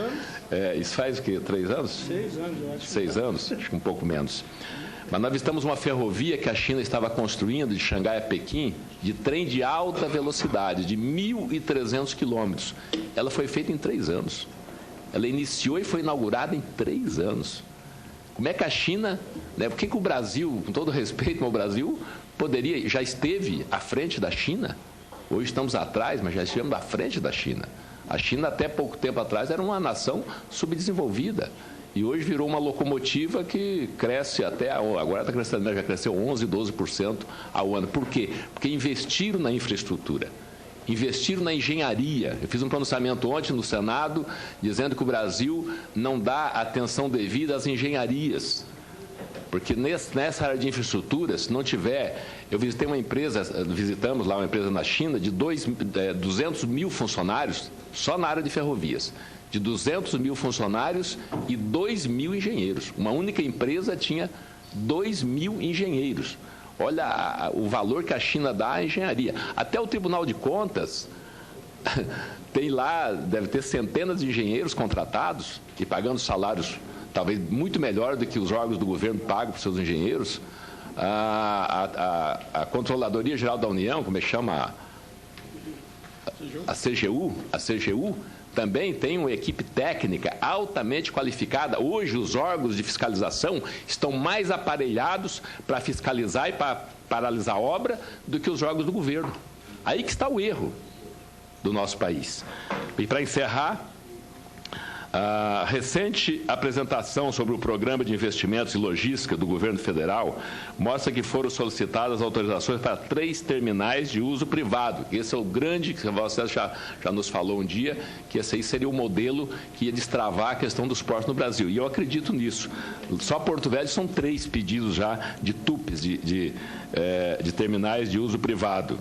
Isso faz o quê? 3 anos? 6 anos, eu acho. 6 anos? Acho que um pouco menos. Mas nós visitamos uma ferrovia que a China estava construindo de Xangai a Pequim, de trem de alta velocidade, de 1.300 quilômetros. Ela foi feita em 3 anos. Ela iniciou e foi inaugurada em 3 anos. Como é que a China, né, por que o Brasil, com todo respeito, o Brasil já esteve à frente da China? Hoje estamos atrás, mas já estivemos à frente da China. A China, até pouco tempo atrás, era uma nação subdesenvolvida. E hoje virou uma locomotiva que cresce agora está crescendo, já cresceu 11%, 12% ao ano. Por quê? Porque investiram na infraestrutura. Investiram na engenharia. Eu fiz um pronunciamento ontem no Senado dizendo que o Brasil não dá atenção devida às engenharias. Porque nessa área de infraestrutura, se não tiver... Eu visitei uma empresa, visitamos lá uma empresa na China de 200 mil funcionários, só na área de ferrovias. De 200 mil funcionários e 2 mil engenheiros. Uma única empresa tinha 2 mil engenheiros. Olha o valor que a China dá à engenharia. Até o Tribunal de Contas tem lá, deve ter centenas de engenheiros contratados e pagando salários talvez muito melhor do que os órgãos do governo pagam para os seus engenheiros. A Controladoria Geral da União, como é que chama? A CGU também tem uma equipe técnica altamente qualificada. Hoje, os órgãos de fiscalização estão mais aparelhados para fiscalizar e para paralisar a obra do que os órgãos do governo. Aí que está o erro do nosso país. E para encerrar, a recente apresentação sobre o Programa de Investimentos e Logística do Governo Federal mostra que foram solicitadas autorizações para 3 terminais de uso privado. Esse é o grande, que você já nos falou um dia, que esse aí seria o modelo que ia destravar a questão dos portos no Brasil. E eu acredito nisso. Só Porto Velho são 3 pedidos já de TUPs, de terminais de uso privado,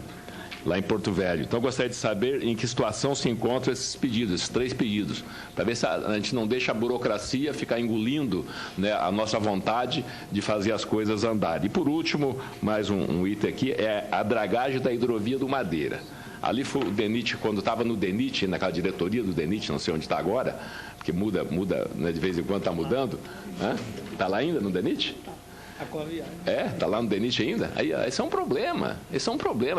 lá em Porto Velho. Então, eu gostaria de saber em que situação se encontram esses pedidos, esses 3 pedidos, para ver se a gente não deixa a burocracia ficar engolindo, né, a nossa vontade de fazer as coisas andarem. E, por último, mais um item aqui, é a dragagem da hidrovia do Madeira. Ali foi o DENIT, quando estava no DENIT, naquela diretoria do DENIT, não sei onde está agora, porque muda, né, de vez em quando está mudando. Está lá ainda no DENIT? Está lá no DENIT ainda? Aí, esse é um problema,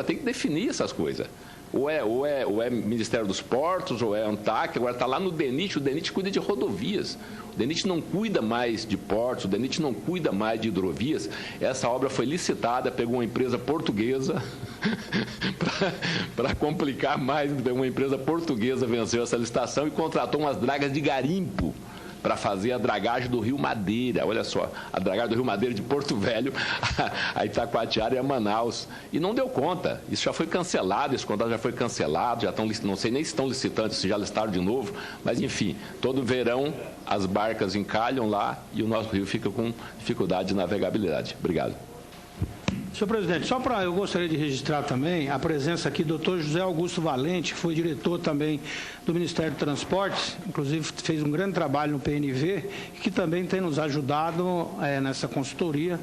tem que definir essas coisas. Ou é Ministério dos Portos, ou é ANTAC, agora está lá no DENIT, o DENIT cuida de rodovias. O DENIT não cuida mais de portos, o DENIT não cuida mais de hidrovias. Essa obra foi licitada, pegou uma empresa portuguesa, para complicar mais, uma empresa portuguesa venceu essa licitação e contratou umas dragas de garimpo para fazer a dragagem do Rio Madeira. Olha só, a dragagem do Rio Madeira de Porto Velho a Itacoatiara e a Manaus. E não deu conta. Isso já foi cancelado, esse contrato já foi cancelado, já estão, não sei nem se estão licitando, se já listaram de novo, mas enfim, todo verão as barcas encalham lá e o nosso rio fica com dificuldade de navegabilidade. Obrigado. Senhor presidente, eu gostaria de registrar também a presença aqui do Dr. José Augusto Valente, que foi diretor também do Ministério do Transportes, inclusive fez um grande trabalho no PNV, e que também tem nos ajudado nessa consultoria,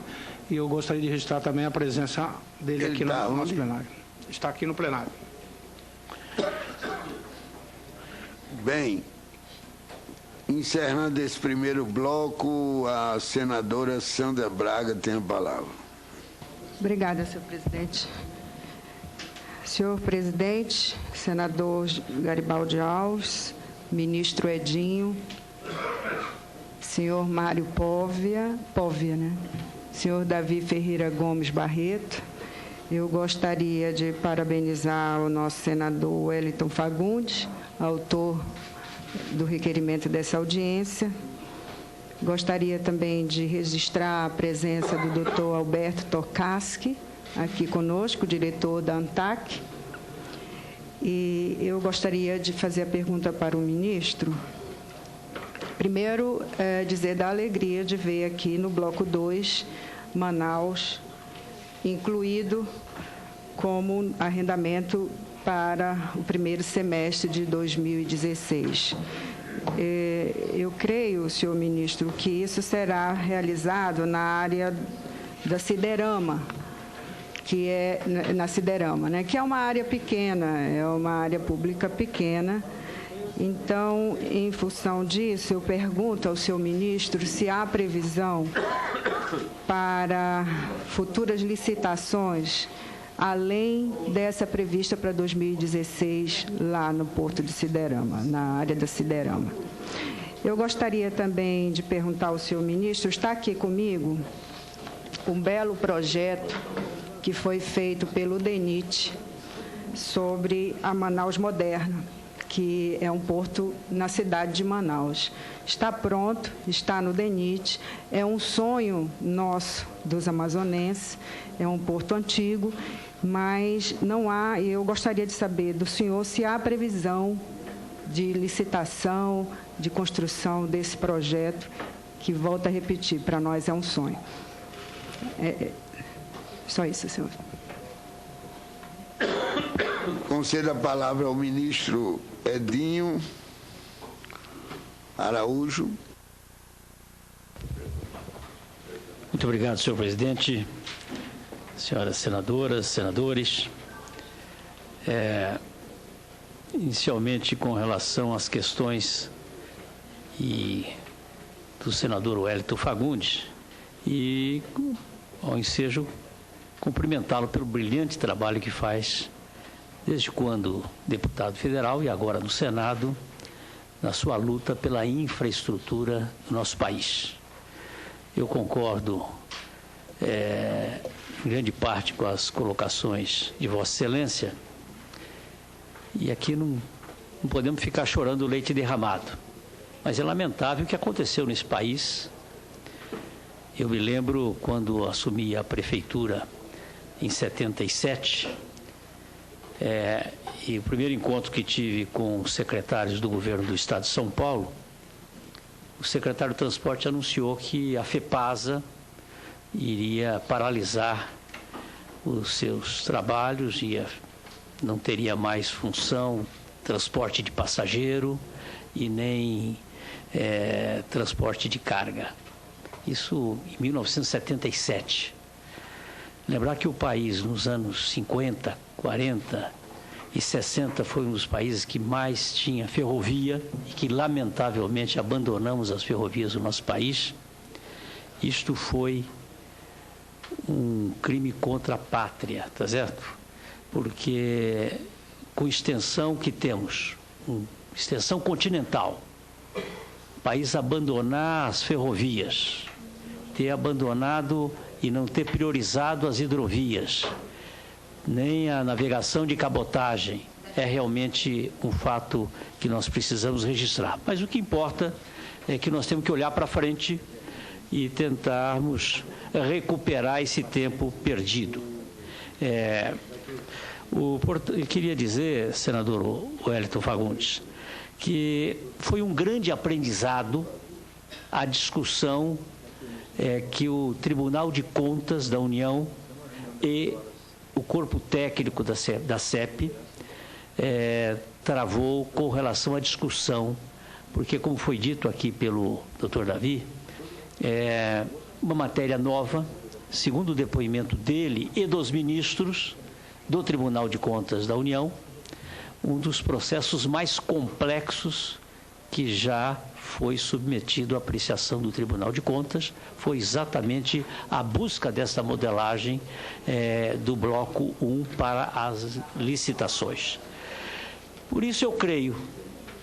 e eu gostaria de registrar também a presença dele aqui no nosso plenário. Está aqui no plenário. Bem, encerrando esse primeiro bloco, a senadora Sandra Braga tem a palavra. Obrigada, senhor presidente. Senhor presidente, senador Garibaldi Alves, ministro Edinho, senhor Mário Póvia, né? Senhor Davi Ferreira Gomes Barreto, eu gostaria de parabenizar o nosso senador Wellington Fagundes, autor do requerimento dessa audiência. Gostaria também de registrar a presença do Dr. Alberto Tokaski, aqui conosco, diretor da ANTAC. E eu gostaria de fazer a pergunta para o ministro. Primeiro, dizer da alegria de ver aqui no Bloco 2, Manaus, incluído como arrendamento para o primeiro semestre de 2016. Eu creio, senhor ministro, que isso será realizado na área da Siderama, que é na Siderama, né? Que é uma área pequena, é uma área pública pequena. Então, em função disso, eu pergunto ao senhor ministro se há previsão para futuras licitações, além dessa prevista para 2016, lá no Porto de Siderama, na área da Siderama. Eu gostaria também de perguntar ao senhor ministro, está aqui comigo um belo projeto que foi feito pelo DENIT sobre a Manaus Moderna, que é um porto na cidade de Manaus. Está pronto, está no DENIT, é um sonho nosso, dos amazonenses, é um porto antigo, mas não há, e eu gostaria de saber do senhor se há previsão de licitação, de construção desse projeto, que, volto a repetir, para nós é um sonho. Só isso, senhor. Concedo a palavra ao ministro Edinho Araújo. Muito obrigado, senhor presidente, senhoras senadoras, senadores. Inicialmente, com relação às questões do senador Wellington Fagundes, e ao ensejo cumprimentá-lo pelo brilhante trabalho que faz desde quando deputado federal e agora no Senado, na sua luta pela infraestrutura do nosso país. Eu concordo em grande parte com as colocações de Vossa Excelência, e aqui não podemos ficar chorando leite derramado, mas é lamentável o que aconteceu nesse país. Eu me lembro quando assumi a prefeitura em 77, e o primeiro encontro que tive com os secretários do governo do Estado de São Paulo, o secretário de Transporte anunciou que a FEPASA iria paralisar os seus trabalhos, não teria mais função transporte de passageiro e nem transporte de carga. Isso em 1977. Lembrar que o país, nos anos 50, 40 e 60, foi um dos países que mais tinha ferrovia e que, lamentavelmente, abandonamos as ferrovias do nosso país. Isto foi um crime contra a pátria, tá certo? Porque, com extensão que temos, extensão continental, o país abandonar as ferrovias, ter abandonado e não ter priorizado as hidrovias, nem a navegação de cabotagem, é realmente um fato que nós precisamos registrar. Mas o que importa é que nós temos que olhar para frente e tentarmos recuperar esse tempo perdido. Eu queria dizer, senador Wellington Fagundes, que foi um grande aprendizado a discussão que o Tribunal de Contas da União e o corpo técnico da CEP travou com relação à discussão, porque, como foi dito aqui pelo Dr. Davi, uma matéria nova, segundo o depoimento dele e dos ministros do Tribunal de Contas da União, um dos processos mais complexos que já foi submetido à apreciação do Tribunal de Contas, foi exatamente a busca dessa modelagem do bloco 1 para as licitações. Por isso eu creio,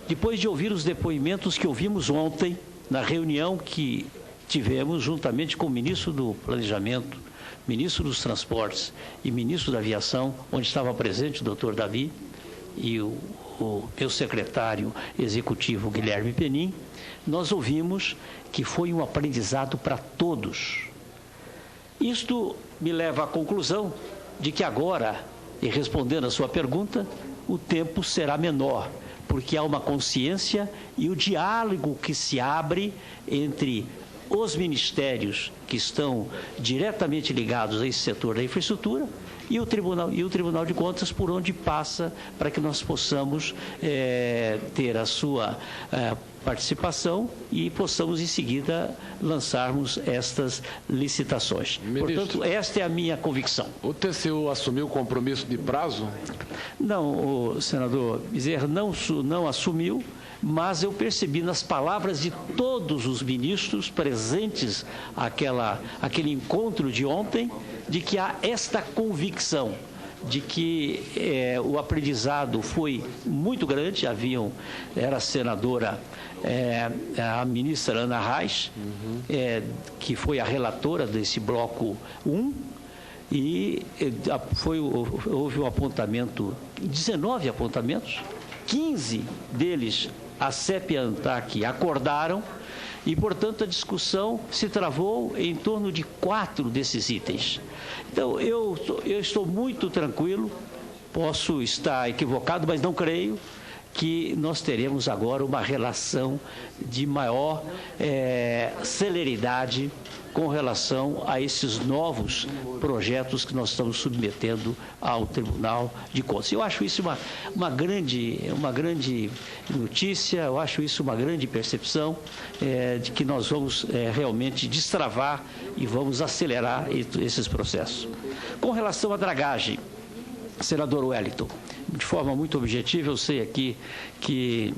depois de ouvir os depoimentos que ouvimos ontem, na reunião que tivemos juntamente com o ministro do Planejamento, ministro dos Transportes e ministro da Aviação, onde estava presente o doutor Davi e o meu secretário executivo, Guilherme Penin, nós ouvimos que foi um aprendizado para todos. Isto me leva à conclusão de que agora, e respondendo a sua pergunta, o tempo será menor, porque há uma consciência e o diálogo que se abre entre os ministérios que estão diretamente ligados a esse setor da infraestrutura e o Tribunal de Contas, por onde passa, para que nós possamos ter a sua participação e possamos, em seguida, lançarmos estas licitações. Ministro, portanto, esta é a minha convicção. O TCU assumiu o compromisso de prazo? Não, o senador Bezerra não assumiu, mas eu percebi nas palavras de todos os ministros presentes aquele encontro de ontem, de que há esta convicção de que o aprendizado foi muito grande. Era a senadora, a ministra Ana Reis, que foi a relatora desse bloco 1, e houve um apontamento, 19 apontamentos, 15 deles a CEP e a ANTAC acordaram, e, portanto, a discussão se travou em torno de 4 desses itens. Então, eu estou muito tranquilo, posso estar equivocado, mas não creio que nós teremos agora uma relação de maior celeridade com relação a esses novos projetos que nós estamos submetendo ao Tribunal de Contas. Eu acho isso uma grande notícia, eu acho isso uma grande percepção de que nós vamos realmente destravar e vamos acelerar esses processos. Com relação à dragagem, senador Wellington, de forma muito objetiva, eu sei aqui que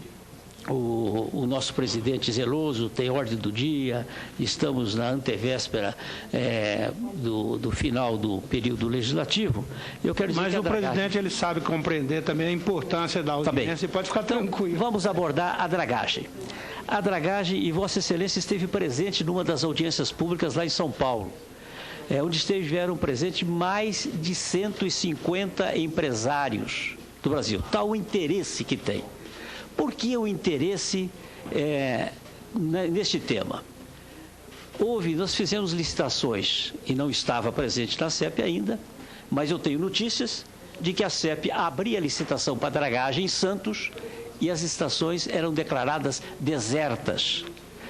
o nosso presidente zeloso tem ordem do dia, estamos na antevéspera do final do período legislativo. Eu quero dizer Mas que o presidente ele sabe compreender também a importância da audiência e pode ficar tranquilo. Vamos abordar a dragagem. A dragagem, e Vossa Excelência esteve presente numa das audiências públicas lá em São Paulo, onde estiveram presentes mais de 150 empresários do Brasil. Tal o interesse que tem. Por que o interesse neste tema? Nós fizemos licitações e não estava presente na CEP ainda, mas eu tenho notícias de que a CEP abria a licitação para dragagem em Santos e as licitações eram declaradas desertas,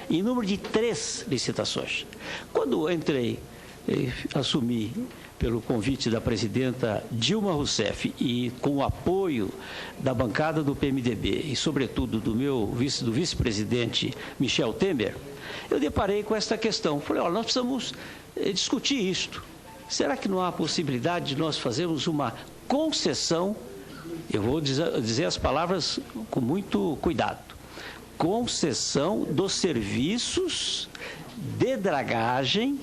em número de 3 licitações. Quando eu entrei, assumi pelo convite da presidenta Dilma Rousseff e com o apoio da bancada do PMDB e, sobretudo, do vice-presidente Michel Temer, eu deparei com esta questão. Falei, olha, nós precisamos discutir isto. Será que não há possibilidade de nós fazermos uma concessão? Eu vou dizer as palavras com muito cuidado. Concessão dos serviços de dragagem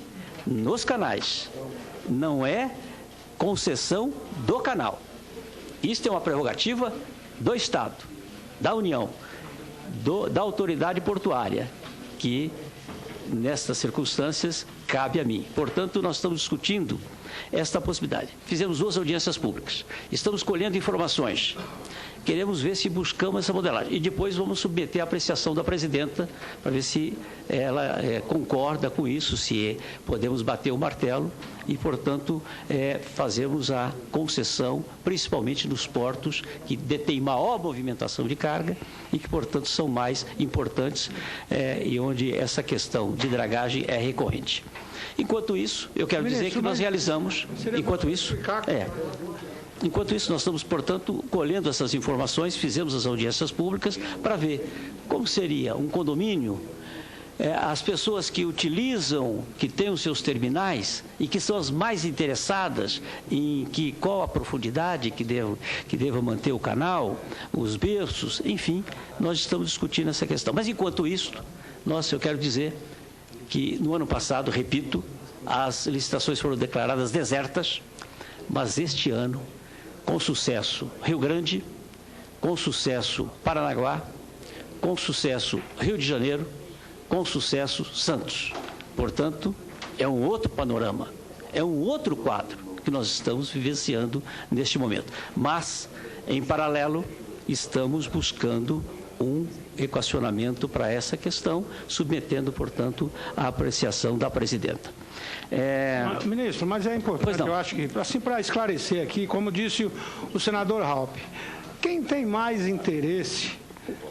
nos canais. Não é concessão do canal. Isto é uma prerrogativa do Estado, da União, da autoridade portuária, que, nestas circunstâncias, cabe a mim. Portanto, nós estamos discutindo esta possibilidade. Fizemos 2 audiências públicas. Estamos colhendo informações. Queremos ver se buscamos essa modelagem. E depois vamos submeter à apreciação da presidenta para ver se ela concorda com isso, se podemos bater o martelo e, portanto, fazermos a concessão, principalmente nos portos que detêm maior movimentação de carga e que, portanto, são mais importantes e onde essa questão de dragagem é recorrente. Enquanto isso, eu quero dizer que nós realizamos, enquanto isso, nós estamos, portanto, colhendo essas informações, fizemos as audiências públicas para ver como seria um condomínio, as pessoas que utilizam, que têm os seus terminais e que são as mais interessadas em qual a profundidade que deva manter o canal, os berços, enfim, nós estamos discutindo essa questão. Mas, enquanto isso, eu quero dizer que no ano passado, repito, as licitações foram declaradas desertas, mas este ano, com sucesso Rio Grande, com sucesso Paranaguá, com sucesso Rio de Janeiro, com sucesso Santos. Portanto, é um outro panorama, é um outro quadro que nós estamos vivenciando neste momento. Mas, em paralelo, estamos buscando um equacionamento para essa questão, submetendo, portanto, à apreciação da presidenta. Ministro, mas é importante, eu acho que, assim, para esclarecer aqui, como disse o senador Raupp, quem tem mais interesse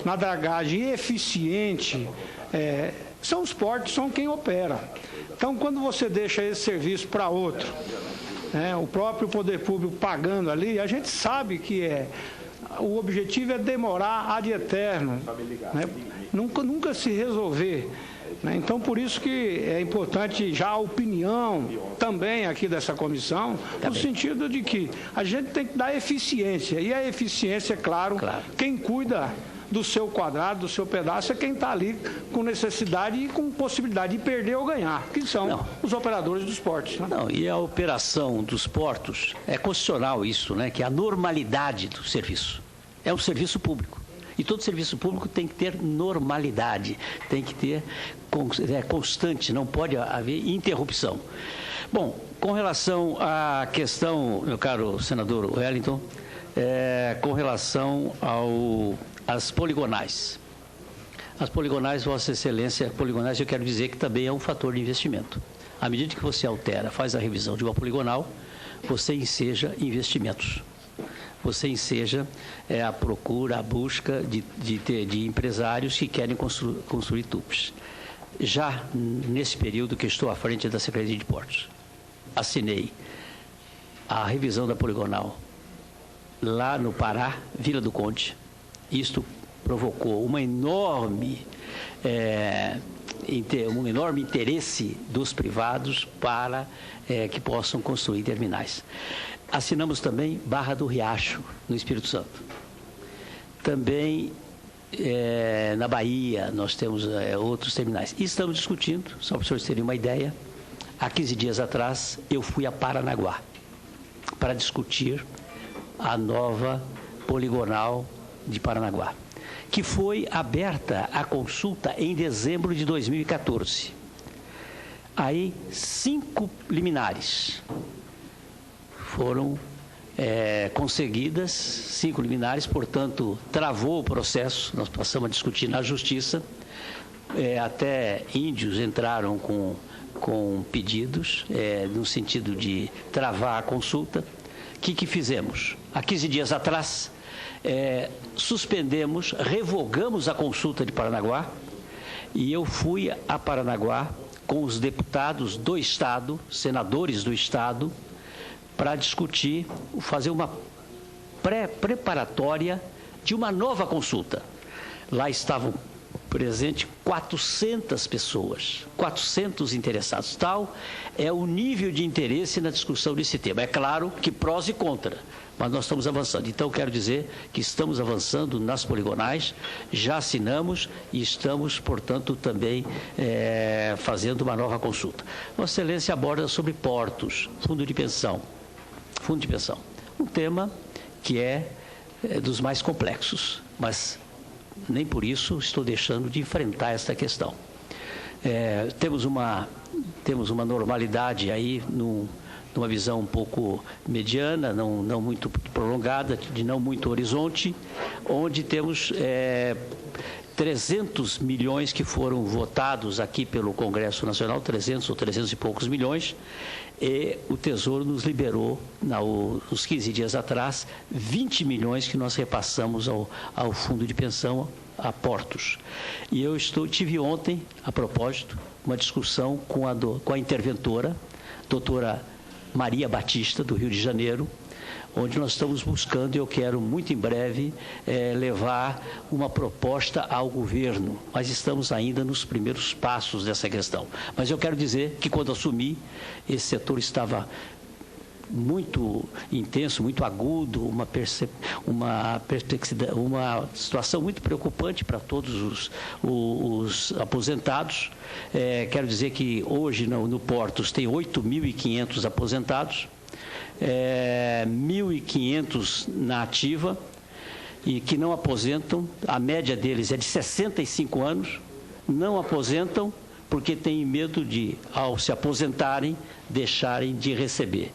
na dragagem eficiente são os portos, são quem opera. Então, quando você deixa esse serviço para outro, o próprio poder público pagando ali, a gente sabe que o objetivo é demorar ad eterno, nunca se resolver. Então, por isso que é importante já a opinião também aqui dessa comissão, no sentido de que a gente tem que dar eficiência. E a eficiência, claro. Quem cuida do seu quadrado, do seu pedaço, é quem está ali com necessidade e com possibilidade de perder ou ganhar, que são os operadores dos portos. E a operação dos portos, é constitucional isso, que é a normalidade do serviço. É um serviço público. E todo serviço público tem que ter normalidade, tem que ter constante, não pode haver interrupção. Bom, com relação à questão, meu caro senador Wellington, com relação às poligonais. As poligonais, Vossa Excelência, poligonais eu quero dizer que também é um fator de investimento. À medida que você faz a revisão de uma poligonal, você enseja investimentos. Você enseja a procura, a busca de empresários que querem construir tubos. Já nesse período que estou à frente da Secretaria de Portos, assinei a revisão da poligonal lá no Pará, Vila do Conde. Isto provocou um enorme interesse dos privados para que possam construir terminais. Assinamos também Barra do Riacho, no Espírito Santo. Também na Bahia nós temos outros terminais. E estamos discutindo, só para os senhores terem uma ideia, há 15 dias atrás eu fui a Paranaguá para discutir a nova poligonal de Paranaguá, que foi aberta a consulta em dezembro de 2014. Aí 5 liminares foram conseguidas, 5 liminares, portanto, travou o processo, nós passamos a discutir na Justiça, até índios entraram com pedidos, no sentido de travar a consulta. O que fizemos? Há 15 dias atrás, suspendemos, revogamos a consulta de Paranaguá, e eu fui a Paranaguá com os deputados do Estado, senadores do Estado, para discutir, fazer uma preparatória de uma nova consulta. Lá estavam presentes 400 pessoas, 400 interessados. Tal é o nível de interesse na discussão desse tema. É claro que prós e contra, mas nós estamos avançando. Então, quero dizer que estamos avançando nas poligonais, já assinamos e estamos, portanto, também fazendo uma nova consulta. Vossa Excelência aborda sobre portos, fundo de pensão. Fundo de pensão. Um tema que é dos mais complexos, mas nem por isso estou deixando de enfrentar esta questão. Temos uma normalidade aí, numa visão um pouco mediana, não muito prolongada, de não muito horizonte, onde temos 300 milhões que foram votados aqui pelo Congresso Nacional, 300 ou 300 e poucos milhões, e o Tesouro nos liberou, uns 15 dias atrás, 20 milhões que nós repassamos ao fundo de pensão, a Portos. E eu tive ontem, a propósito, uma discussão com a interventora, doutora Maria Batista, do Rio de Janeiro, onde nós estamos buscando, e eu quero muito em breve levar uma proposta ao governo, mas estamos ainda nos primeiros passos dessa questão. Mas eu quero dizer que quando assumi, esse setor estava muito intenso, muito agudo, uma situação muito preocupante para todos os aposentados. Quero dizer que hoje no Portos tem 8.500 aposentados, 1.500 na ativa, e que não aposentam. A média deles é de 65 anos, não aposentam porque têm medo de, ao se aposentarem, deixarem de receber.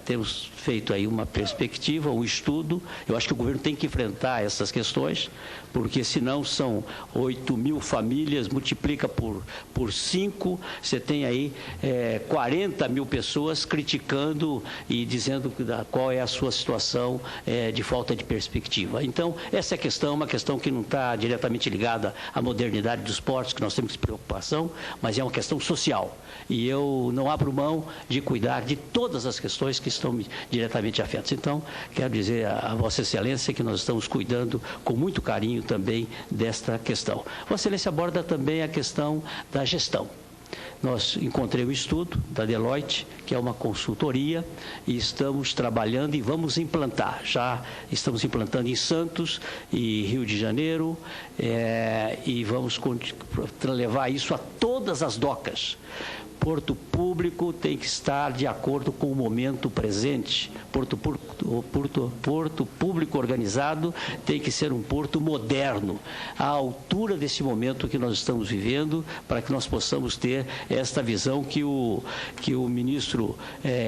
Temos feito aí uma perspectiva, um estudo. Eu acho que o governo tem que enfrentar essas questões, porque senão são 8.000 famílias, multiplica por 5, você tem aí 40.000 pessoas criticando e dizendo qual é a sua situação de falta de perspectiva. Então, essa questão é uma questão que não está diretamente ligada à modernidade dos portos, que nós temos preocupação, mas é uma questão social. E eu não abro mão de cuidar de todas as questões que estão diretamente afetas. Então, quero dizer a Vossa Excelência que nós estamos cuidando com muito carinho também desta questão. Vossa Excelência aborda também a questão da gestão. Nós encontrei um estudo da Deloitte, que é uma consultoria, e estamos trabalhando e vamos implantar. Já estamos implantando em Santos e Rio de Janeiro, e vamos levar isso a todas as docas. Porto público tem que estar de acordo com o momento presente. Porto público organizado tem que ser um porto moderno, à altura desse momento que nós estamos vivendo, para que nós possamos ter esta visão que o ministro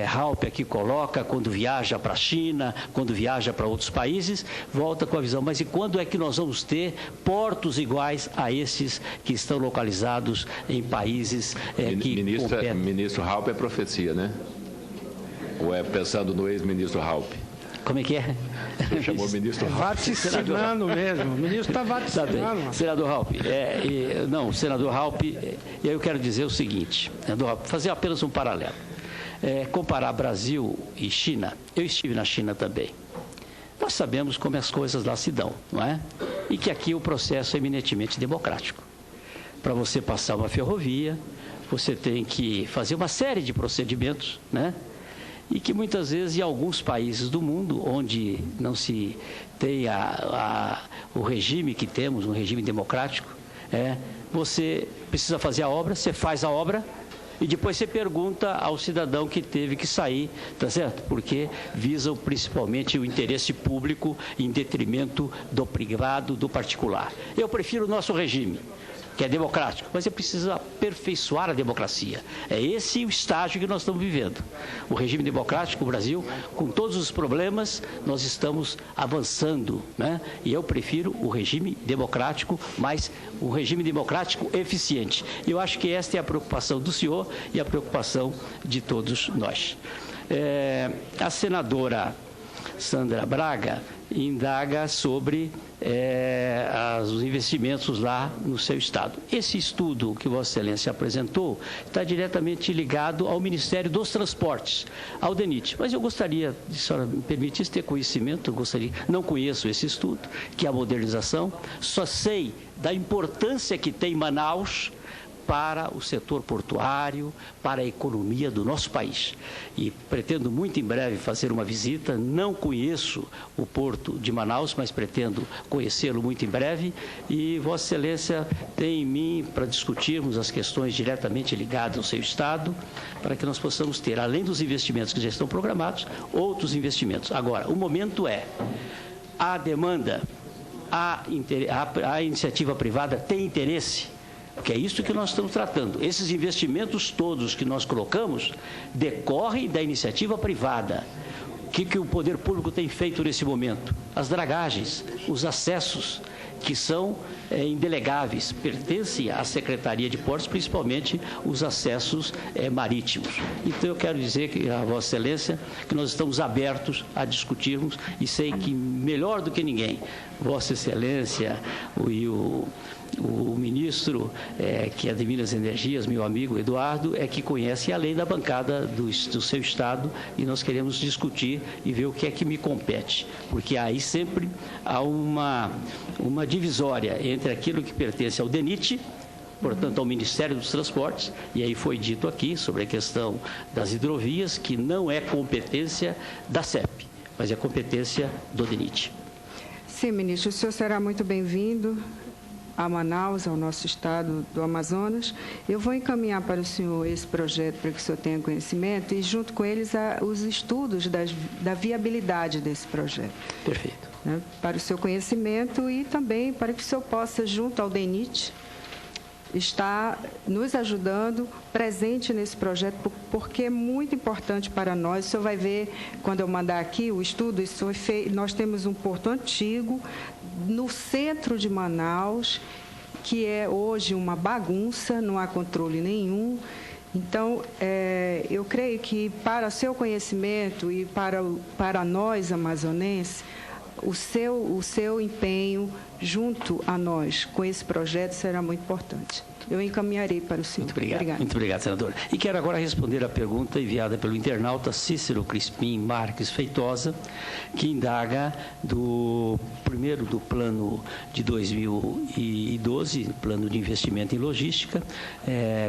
Raupp aqui coloca, quando viaja para a China, quando viaja para outros países, volta com a visão. Mas e quando é que nós vamos ter portos iguais a esses que estão localizados em países que... Ministro Raupp é profecia, né? Ou é pensando no ex-ministro Raupp? Como é que é? Você chamou o ministro Raupp. Vaticinando mesmo. O ministro está vaticinando. Tá, senador Raupp, senador Raupp, e aí eu quero dizer o seguinte, senador Raupp, fazer apenas um paralelo. Comparar Brasil e China, eu estive na China também. Nós sabemos como as coisas lá se dão, não é? E que aqui o processo é eminentemente democrático. Para você passar uma ferrovia, você tem que fazer uma série de procedimentos, né? E que muitas vezes em alguns países do mundo, onde não se tem o regime que temos, um regime democrático, você precisa fazer a obra, você faz a obra e depois você pergunta ao cidadão que teve que sair, tá certo? Porque visam principalmente o interesse público em detrimento do privado, do particular. Eu prefiro o nosso regime, que é democrático, mas é preciso aperfeiçoar a democracia. É esse o estágio que nós estamos vivendo. O regime democrático, o Brasil, com todos os problemas, nós estamos avançando, né? E eu prefiro o regime democrático, mas um regime democrático eficiente. Eu acho que esta é a preocupação do senhor e a preocupação de todos nós. A senadora Sandra Braga indaga sobre os investimentos lá no seu estado. Esse estudo que Vossa Excelência apresentou está diretamente ligado ao Ministério dos Transportes, ao DENIT. Mas eu gostaria, se a senhora me permitisse ter conhecimento, não conheço esse estudo, que é a modernização, só sei da importância que tem Manaus para o setor portuário, para a economia do nosso país. E pretendo muito em breve fazer uma visita. Não conheço o porto de Manaus, mas pretendo conhecê-lo muito em breve. E Vossa Excelência tem em mim para discutirmos as questões diretamente ligadas ao seu Estado, para que nós possamos ter, além dos investimentos que já estão programados, outros investimentos. Agora, o momento a demanda, a iniciativa privada tem interesse, que é isso que nós estamos tratando. Esses investimentos todos que nós colocamos decorrem da iniciativa privada. O que o poder público tem feito nesse momento? As dragagens, os acessos, que são indelegáveis, pertencem à Secretaria de Portos, principalmente os acessos marítimos. Então, eu quero dizer que a Vossa Excelência que nós estamos abertos a discutirmos, e sei que melhor do que ninguém, Vossa Excelência e o O ministro, que é de Minas e Energias, meu amigo Eduardo, é que conhece a lei da bancada do seu estado e nós queremos discutir e ver o que é que me compete, porque aí sempre há uma divisória entre aquilo que pertence ao DENIT, portanto, ao Ministério dos Transportes, e aí foi dito aqui sobre a questão das hidrovias, que não é competência da CEP, mas é competência do DENIT. Sim, ministro, o senhor será muito bem-vindo a Manaus, ao nosso estado do Amazonas. Eu vou encaminhar para o senhor esse projeto para que o senhor tenha conhecimento e, junto com eles, os estudos da viabilidade desse projeto. Perfeito. Né, para o seu conhecimento e também para que o senhor possa, junto ao DENIT, está nos ajudando, presente nesse projeto, porque é muito importante para nós. O senhor vai ver, quando eu mandar aqui o estudo, isso foi feito, nós temos um porto antigo no centro de Manaus, que é hoje uma bagunça, não há controle nenhum. Então, eu creio que para seu conhecimento e para nós amazonenses, o seu empenho junto a nós com esse projeto será muito importante. Eu encaminharei para o senhor. Muito obrigado, senador. E quero agora responder a pergunta enviada pelo internauta Cícero Crispim Marques Feitosa, que indaga primeiro do plano de 2012, plano de investimento em logística,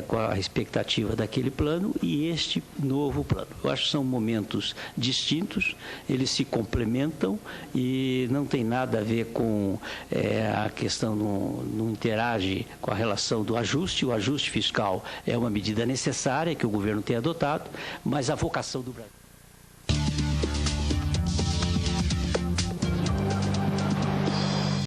com a expectativa daquele plano e este novo plano. Eu acho que são momentos distintos, eles se complementam e não tem nada a ver com a questão, não interage com a relação do ajuste. O ajuste fiscal é uma medida necessária que o governo tem adotado, mas a vocação do Brasil...